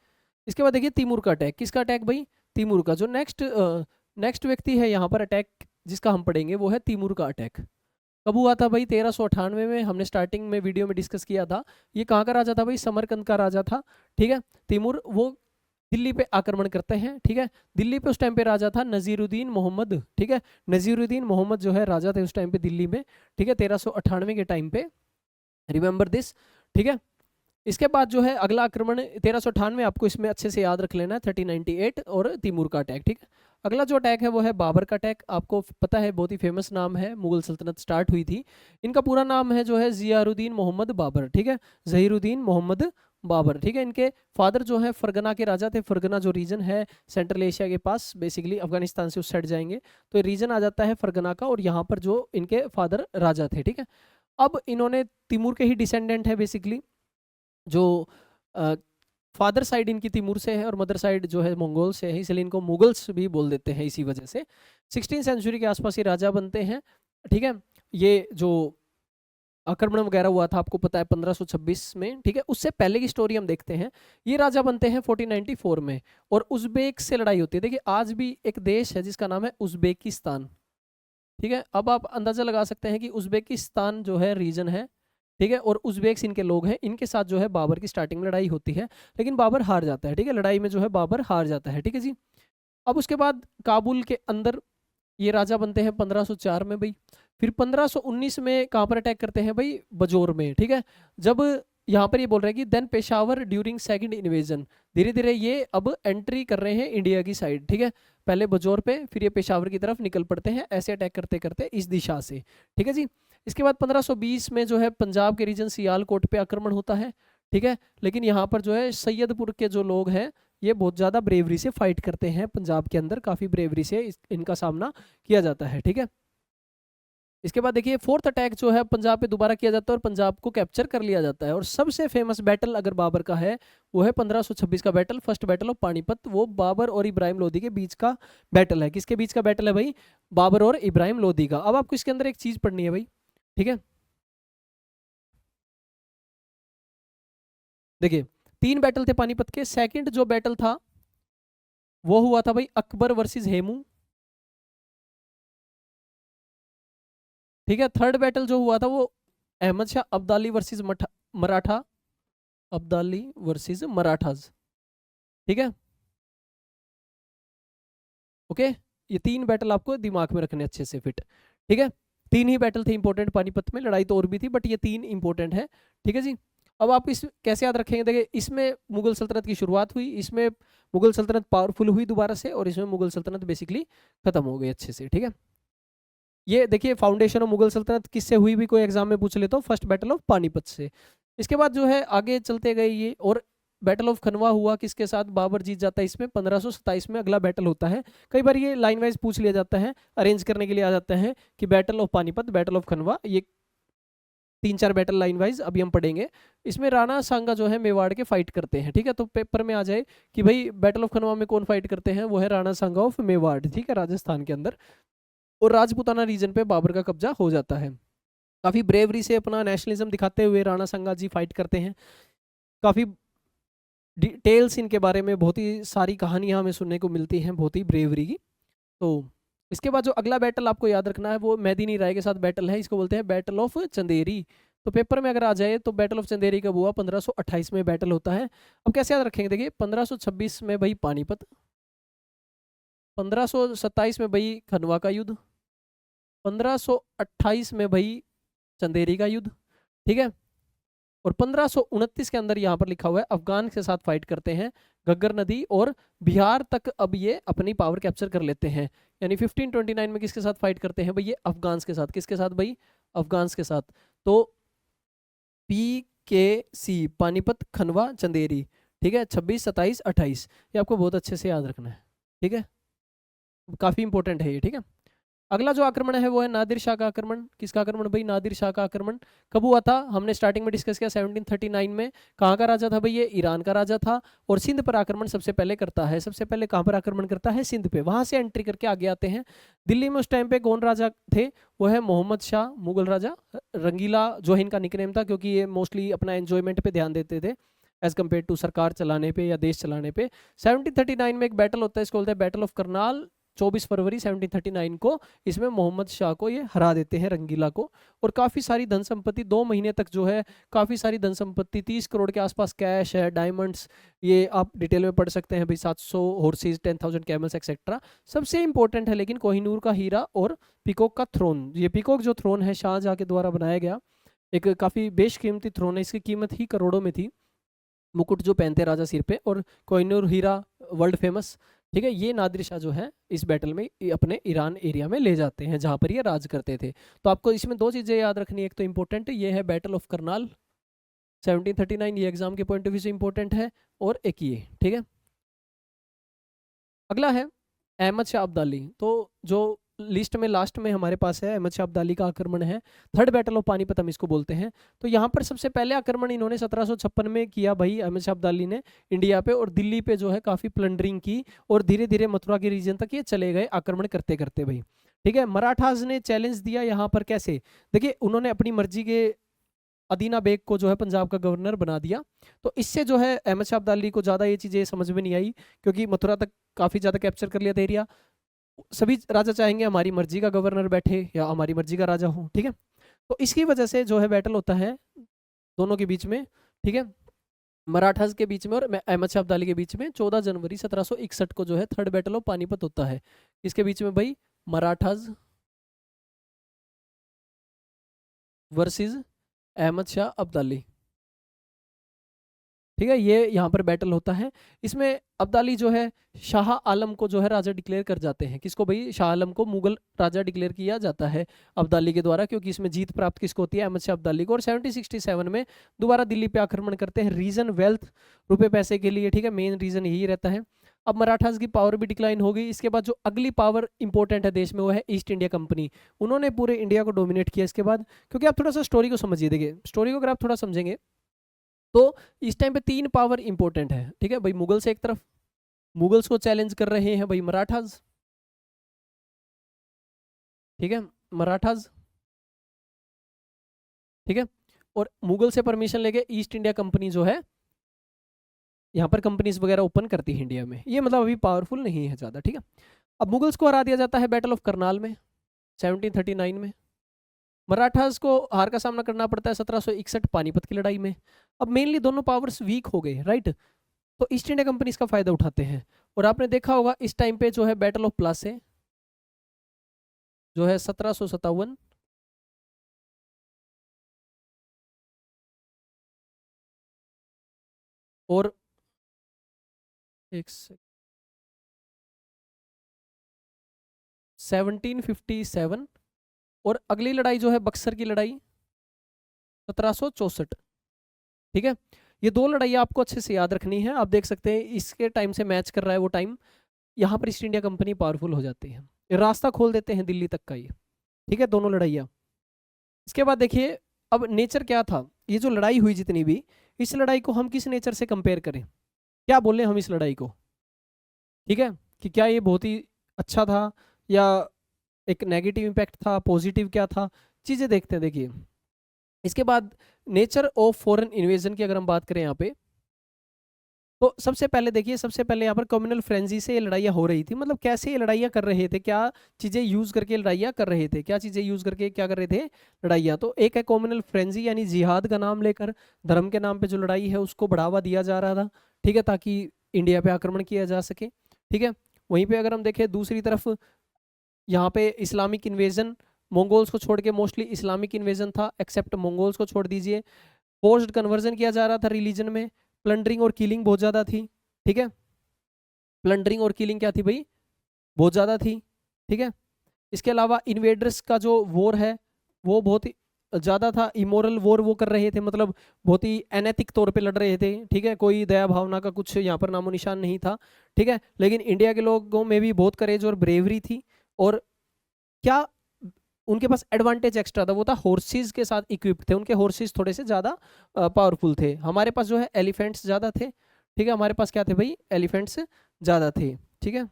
इसके बाद देखिए तैमूर का अटैक, किसका अटैक भाई? तैमूर का। जो नेक्स्ट व्यक्ति है यहाँ पर अटैक जिसका हम पढ़ेंगे वो है तैमूर का अटैक। कब हुआ था भाई? 1398 में। हमने स्टार्टिंग में वीडियो में डिस्कस किया था। ये कहाँ का राजा था भाई? समरकंद का राजा था, ठीक है। तैमूर वो दिल्ली पे आक्रमण करते हैं, ठीक है। दिल्ली पे उस टाइम पे राजा था नजीरुद्दीन मोहम्मद, ठीक है। नजीरुद्दीन मोहम्मद जो है राजा थे उस टाइम पे दिल्ली में, ठीक है, 1398 के टाइम पे। रिमेंबर दिस, ठीक है। इसके बाद जो है अगला आक्रमण 1398, आपको इसमें अच्छे से याद रख लेना है, 1398 और तैमूर का अटैक, ठीक है। अगला जो अटैक है वो है बाबर का अटैक। आपको पता है बहुत ही फेमस नाम है, मुगल सल्तनत स्टार्ट हुई थी। इनका पूरा नाम है जो है ज़ियारुद्दीन मोहम्मद बाबर, ठीक है। ज़हीरुद्दीन मोहम्मद बाबर, ठीक है। इनके फादर जो है फरगना के राजा थे। फरगना जो रीजन है सेंट्रल एशिया के पास, बेसिकली अफगानिस्तान से उस साइड जाएंगे तो रीजन आ जाता है फरगना का, और यहाँ पर जो इनके फादर राजा थे, ठीक है। अब इन्होंने तैमूर के ही डिसेंडेंट है बेसिकली। जो फादर साइड इनकी तैमूर से है और मदर साइड जो है मंगोल से है, इसलिए इनको मुगल्स भी बोल देते हैं इसी वजह से। 16वीं सेंचुरी के आसपास ये राजा बनते हैं, ठीक है। ये जो आक्रमण वगैरह हुआ था आपको पता है 1526 में, ठीक है। उससे पहले की स्टोरी हम देखते हैं। ये राजा बनते हैं 1494 में और उज़्बेक से लड़ाई होती है। देखिए आज भी एक देश है जिसका नाम है उज़्बेकिस्तान, ठीक है। अब आप अंदाजा लगा सकते हैं कि उज़्बेकिस्तान जो है रीजन है, ठीक है, और उज़्बेक्स इनके लोग हैं। इनके साथ जो है बाबर की स्टार्टिंग में लड़ाई होती है, लेकिन बाबर हार जाता है, ठीक है। लड़ाई में जो है बाबर हार जाता है, ठीक है जी। अब उसके बाद काबुल के अंदर ये राजा बनते हैं 1504 में भाई। फिर 1519 में कहाँ पर अटैक करते हैं भाई? बजौर में, ठीक है। जब यहाँ पर ये बोल रहे हैं कि then Peshawar during second invasion, धीरे धीरे ये अब एंट्री कर रहे हैं इंडिया की साइड, ठीक है। पहले बजौर पे, फिर ये पेशावर की तरफ निकल पड़ते हैं, ऐसे अटैक करते करते इस दिशा से, ठीक है जी। इसके बाद 1520 में जो है पंजाब के रीजन सियालकोट पे आक्रमण होता है, ठीक है। लेकिन यहाँ पर जो है सैयदपुर के जो लोग हैं ये बहुत ज़्यादा ब्रेवरी से फाइट करते हैं, पंजाब के अंदर काफ़ी ब्रेवरी से इनका सामना किया जाता है, ठीक है। इसके बाद देखिए फोर्थ अटैक जो है पंजाब पे दोबारा किया जाता है और पंजाब को कैप्चर कर लिया जाता है। और सबसे फेमस बैटल अगर बाबर का है वो है 1526 का battle, first battle of Panipat. वो बाबर और इब्राहिम लोदी के बीच का बैटल है। किसके बीच का बैटल है भाई? बाबर और इब्राहिम लोदी का। अब आपको इसके अंदर एक चीज पढ़नी है भाई, ठीक है। देखिए 3 बैटल थे पानीपत के। सेकंड जो बैटल था वो हुआ था भाई अकबर वर्सेस हेमू, ठीक है। थर्ड बैटल जो हुआ था वो अहमद शाह अब्दाली वर्सेस मराठा, अब्दाली वर्सेस मराठाज, ठीक है। ओके, ये 3 बैटल आपको दिमाग में रखने अच्छे से फिट, ठीक है। 3 ही बैटल थे इंपॉर्टेंट पानीपत में, लड़ाई तो और भी थी बट ये 3 इंपॉर्टेंट है, ठीक है जी। अब आप इस कैसे याद रखेंगे? देखिए इसमें मुगल सल्तनत की शुरुआत हुई, इसमें मुगल सल्तनत पावरफुल हुई दोबारा से, और इसमें मुगल सल्तनत बेसिकली खत्म हो गई अच्छे से, ठीक है। ये देखिए फाउंडेशन ऑफ मुगल सल्तनत किससे हुई भी कोई एग्जाम में पूछ ले तो फर्स्ट बैटल ऑफ पानीपत से। इसके बाद जो है आगे चलते गए ये, और बैटल ऑफ खनवा हुआ किसके साथ? बाबर जीत जाता है इसमें। 1527 में अगला बैटल होता है। कई बार ये लाइन वाइज पूछ लिया जाता है, अरेंज करने के लिए आ जाता है कि battle of Panipat, battle of Khanwa, ये 3-4 बैटल लाइन वाइज अभी हम पढ़ेंगे। इसमें राणा सांगा जो है मेवाड़ के फाइट करते हैं, ठीक है। तो पेपर में आ जाए कि भाई बैटल ऑफ खनवा में कौन फाइट करते हैं? वो है राणा सांगा ऑफ मेवाड़, ठीक है, राजस्थान के अंदर। और राजपूताना रीजन पे बाबर का कब्जा हो जाता है। काफ़ी ब्रेवरी से अपना नेशनलिज्म दिखाते हुए राणा सांगा जी फाइट करते हैं। काफ़ी डिटेल्स इनके बारे में, बहुत ही सारी कहानियां हमें सुनने को मिलती हैं बहुत ही ब्रेवरी की। तो इसके बाद जो अगला बैटल आपको याद रखना है वो मेदिनी राय के साथ बैटल है, इसको बोलते हैं बैटल ऑफ चंदेरी। तो पेपर में अगर आ जाए तो बैटल ऑफ चंदेरी कब हुआ? 1528 में बैटल होता है। अब कैसे याद रखेंगे? देखिए 1526 में भाई पानीपत, 1527 में भाई खनवा का युद्ध, 1528 में भाई चंदेरी का युद्ध, ठीक है। और 1529 के अंदर यहाँ पर लिखा हुआ है अफगान के साथ फाइट करते हैं, घग्गर नदी और बिहार तक अब ये अपनी पावर कैप्चर कर लेते हैं। यानी 1529 में किसके साथ फाइट करते हैं भाई? ये अफगान के साथ। किसके साथ भाई? अफगान के साथ। तो PKC पानीपत, खनवा, चंदेरी, ठीक है, 26, 27, 28, ये आपको बहुत अच्छे से याद रखना है, ठीक है। काफी इंपॉर्टेंट है ये, ठीक है। अगला जो आक्रमण है वो है नादिर शाह का आक्रमण। किसका आक्रमण भाई? नादिर शाह का आक्रमण। कब हुआ था? हमने स्टार्टिंग में डिस्कस किया 1739 में। कहाँ का राजा था भाई? ये ईरान का राजा था और सिंध पर आक्रमण सबसे पहले करता है। सबसे पहले कहाँ पर आक्रमण करता है? सिंध पे। वहां से एंट्री करके आगे आते हैं। दिल्ली में उस टाइम पे कौन राजा थे? वो है मोहम्मद शाह, मुगल राजा। रंगीला जो है इनका निकनेम था, क्योंकि ये मोस्टली अपना एंजॉयमेंट पे ध्यान देते थे एज कम्पेयर टू सरकार चलाने पे या देश चलाने पे। 1739 में एक बैटल होता है, इसको बोलते हैं बैटल ऑफ करनाल। 24 फरवरी 1739 को इसमें मोहम्मद शाह को ये हरा देते हैं, रंगीला को। और काफ़ी सारी धन संपत्ति 2 महीने तक जो है, काफ़ी सारी धन संपत्ति 30 करोड़ के आसपास कैश है, डायमंड्स, ये आप डिटेल में पढ़ सकते हैं भाई। 700 हॉर्सेज, 10,000 कैमल्स एक्सेट्रा। सबसे इंपॉर्टेंट है लेकिन कोहिनूर का हीरा और पीकॉक का थ्रोन। ये पीकॉक जो थ्रोन है शाहजहाँ के द्वारा बनाया गया एक काफ़ी बेशकीमती थ्रोन है। इसकी कीमत ही करोड़ों में थी। मुकुट जो पहनते राजा सिर पे, और कोहिनूर हीरा वर्ल्ड फेमस। ठीक है, ये नादिर शाह जो है इस बैटल में अपने ईरान एरिया में ले जाते हैं जहां पर ये राज करते थे। तो आपको इसमें 2 चीज़ें याद रखनी है। एक तो इंपॉर्टेंट ये है बैटल ऑफ करनाल 1739, ये एग्जाम के पॉइंट ऑफ व्यू से इंपॉर्टेंट है। और एक ये, ठीक है। अगला है अहमद शाह अब्दाली। तो जो लिस्ट में लास्ट में हमारे पास है अहमद शाह अब्दाली का आक्रमण है। थर्ड बैटल ऑफ पानीपत हम इसको बोलते हैं। तो यहाँ पर सबसे पहले आक्रमण इन्होंने 1756 में किया भाई, अहमद शाह अब्दाली ने इंडिया पे और दिल्ली पे जो है काफ़ी प्लंडरिंग की, और धीरे धीरे मथुरा के रीजन तक ये चले गए आक्रमण करते करते भाई। ठीक है, मराठास ने चैलेंज दिया यहाँ पर। कैसे? देखिए, उन्होंने अपनी मर्जी के अदीना बेग को जो है पंजाब का गवर्नर बना दिया। तो इससे जो है अहमद शाह अब्दाली को ज़्यादा ये चीज़ें समझ में नहीं आई, क्योंकि मथुरा तक काफ़ी ज़्यादा कैप्चर कर लिया था एरिया। सभी राजा चाहेंगे हमारी मर्जी का गवर्नर बैठे या हमारी मर्जी का राजा हो। ठीक है, तो इसकी वजह से जो है बैटल होता है दोनों के बीच में। ठीक है, मराठास के बीच में और अहमद शाह अब्दाली के बीच में 14 जनवरी 1761 को जो है थर्ड बैटल ऑफ पानीपत होता है। इसके बीच में भाई मराठास वर्सेस अहमद शाह अब्दाली। ठीक है, ये यहाँ पर बैटल होता है। इसमें अब्दाली जो है शाह आलम को जो है राजा डिक्लेयर कर जाते हैं। किसको भाई? शाह आलम को मुगल राजा डिक्लेयर किया जाता है अब्दाली के द्वारा, क्योंकि इसमें जीत प्राप्त किसको होती है? अहमद शाह अब्दाली को। और 1767 में दोबारा दिल्ली पे आक्रमण करते हैं। रीजन वेल्थ, रुपए पैसे के लिए। ठीक है, मेन रीजन यही रहता है। अब मराठास की पावर भी डिक्लाइन हो गई। इसके बाद जो अगली पावर इंपॉर्टेंट है देश में वो है ईस्ट इंडिया कंपनी। उन्होंने पूरे इंडिया को डोमिनेट किया इसके बाद। क्योंकि आप थोड़ा सा स्टोरी को समझिए, देखिए स्टोरी को अगर आप थोड़ा समझेंगे तो इस टाइम पे 3 पावर इंपॉर्टेंट है। ठीक है भाई, मुगल से एक तरफ, मुगल्स को चैलेंज कर रहे हैं भाई मराठास। ठीक है, मराठास। ठीक है, और मुगल से परमिशन लेके ईस्ट इंडिया कंपनी जो है यहाँ पर कंपनीज वगैरह ओपन करती है इंडिया में। ये मतलब अभी पावरफुल नहीं है ज़्यादा। ठीक है, अब मुगल्स को हरा दिया जाता है बैटल ऑफ करनाल में 1739 में। मराठास को हार का सामना करना पड़ता है 1761 पानीपत की लड़ाई में। अब मेनली दोनों पावर्स वीक हो गए, राइट। तो ईस्ट इंडिया कंपनी इसका फायदा उठाते हैं। और आपने देखा होगा इस टाइम पे जो है बैटल ऑफ प्लासे जो है 1757, और एक 1757, और अगली लड़ाई जो है बक्सर की लड़ाई 1764। ठीक है, ये 2 लड़ाई आपको अच्छे से याद रखनी है। आप देख सकते हैं इसके टाइम से मैच कर रहा है वो टाइम। यहाँ पर ईस्ट इंडिया कंपनी पावरफुल हो जाती है, ये रास्ता खोल देते हैं दिल्ली तक का ये। ठीक है, दोनों लड़ाइयाँ। इसके बाद देखिए अब नेचर क्या था। ये जो लड़ाई हुई जितनी भी, इस लड़ाई को हम किस नेचर से कंपेयर करें, क्या बोले हम इस लड़ाई को? ठीक है, कि क्या ये बहुत ही अच्छा था या एक नेगेटिव इम्पैक्ट था, पॉजिटिव क्या था, चीज़ें देखते हैं। देखिए इसके बाद नेचर ऑफ फॉरेन इन्वेजन की अगर हम बात करें यहाँ पे, तो सबसे पहले देखिए, सबसे पहले यहाँ पर कम्युनल फ्रेंजी से ये लड़ाइयाँ हो रही थी। मतलब कैसे ये लड़ाइयाँ कर रहे थे, क्या चीज़ें यूज़ करके लड़ाइयाँ कर रहे थे, क्या चीज़ें यूज़ करके क्या कर रहे थे लड़ाइयाँ। तो एक है कम्युनल फ्रेंजी, यानी जिहाद का नाम लेकर धर्म के नाम पे जो लड़ाई है उसको बढ़ावा दिया जा रहा था। ठीक है, ताकि इंडिया पे आक्रमण किया जा सके। ठीक है, वहीं पे अगर हम देखें दूसरी तरफ, यहाँ पे इस्लामिक इन्वेजन, मंगोल्स को छोड़ के मोस्टली इस्लामिक इन्वेजन था, एक्सेप्ट मंगोल्स को छोड़ दीजिए। फोर्स्ड कन्वर्जन किया जा रहा था रिलीजन में। प्लंडरिंग और किलिंग बहुत ज़्यादा थी। ठीक है, प्लंडरिंग और किलिंग क्या थी भाई? बहुत ज़्यादा थी। ठीक है, इसके अलावा इन्वेडर्स का जो वॉर है वो बहुत ही ज़्यादा था। इमोरल वॉर वो कर रहे थे, मतलब बहुत ही अनैतिक तौर पे लड़ रहे थे। ठीक है, कोई दया भावना का कुछ यहाँ पर नामो निशान नहीं था। ठीक है, लेकिन इंडिया के लोगों में भी बहुत करेज और ब्रेवरी थी। और क्या उनके पास एडवांटेज एक्स्ट्रा था, वो था हॉर्सेस के साथ इक्विप्ड थे, उनके हॉर्सेस थोड़े से ज़्यादा पावरफुल थे। हमारे पास जो है एलिफेंट्स ज़्यादा थे, ठीक है, हमारे पास क्या थे भाई, एलिफेंट्स ज़्यादा थे, ठीक है।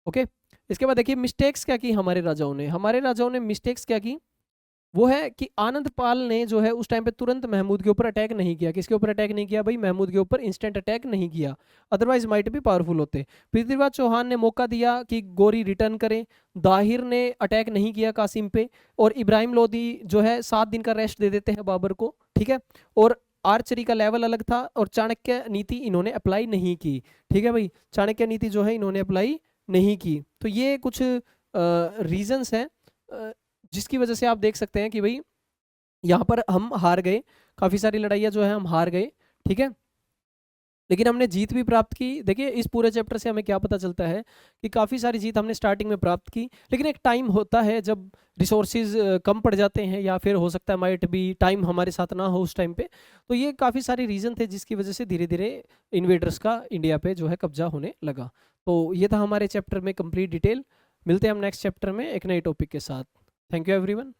ओके, इसके बाद देखिए मिस्टेक्स क्या की हमारे राजाओं ने, हमारे राजाओं ने मिस्टेक्स क्या की, वो है कि आनंद पाल ने जो है उस टाइम पे तुरंत महमूद के ऊपर अटैक नहीं किया। किसके ऊपर अटैक नहीं किया भाई, महमूद के ऊपर इंस्टेंट अटैक नहीं किया, अदरवाइज माइट भी पावरफुल होते। पृथ्वीराज चौहान ने मौका दिया कि गोरी रिटर्न करें, दाहिर ने अटैक नहीं किया कासिम पे, और इब्राहिम लोदी जो है 7 दिन का रेस्ट दे देते हैं बाबर को, ठीक है। और आर्चरी का लेवल अलग था, और चाणक्य नीति इन्होंने अप्लाई नहीं की, ठीक है भाई, चाणक्य नीति जो है इन्होंने अप्लाई नहीं की। तो ये कुछ रीजंस हैं जिसकी वजह से आप देख सकते हैं कि भाई यहाँ पर हम हार गए, काफ़ी सारी लड़ाइयाँ जो है हम हार गए, ठीक है। लेकिन हमने जीत भी प्राप्त की। देखिए इस पूरे चैप्टर से हमें क्या पता चलता है कि काफ़ी सारी जीत हमने स्टार्टिंग में प्राप्त की, लेकिन एक टाइम होता है जब रिसोर्सेज कम पड़ जाते हैं, या फिर हो सकता है माइट भी टाइम हमारे साथ ना हो उस टाइम पे। तो ये काफ़ी सारे रीज़न थे जिसकी वजह से धीरे धीरे इन्वेडर्स का इंडिया पे जो है कब्जा होने लगा। तो ये था हमारे चैप्टर में कंप्लीट डिटेल। मिलते हैं हम नेक्स्ट चैप्टर में एक नए टॉपिक के साथ। Thank you everyone.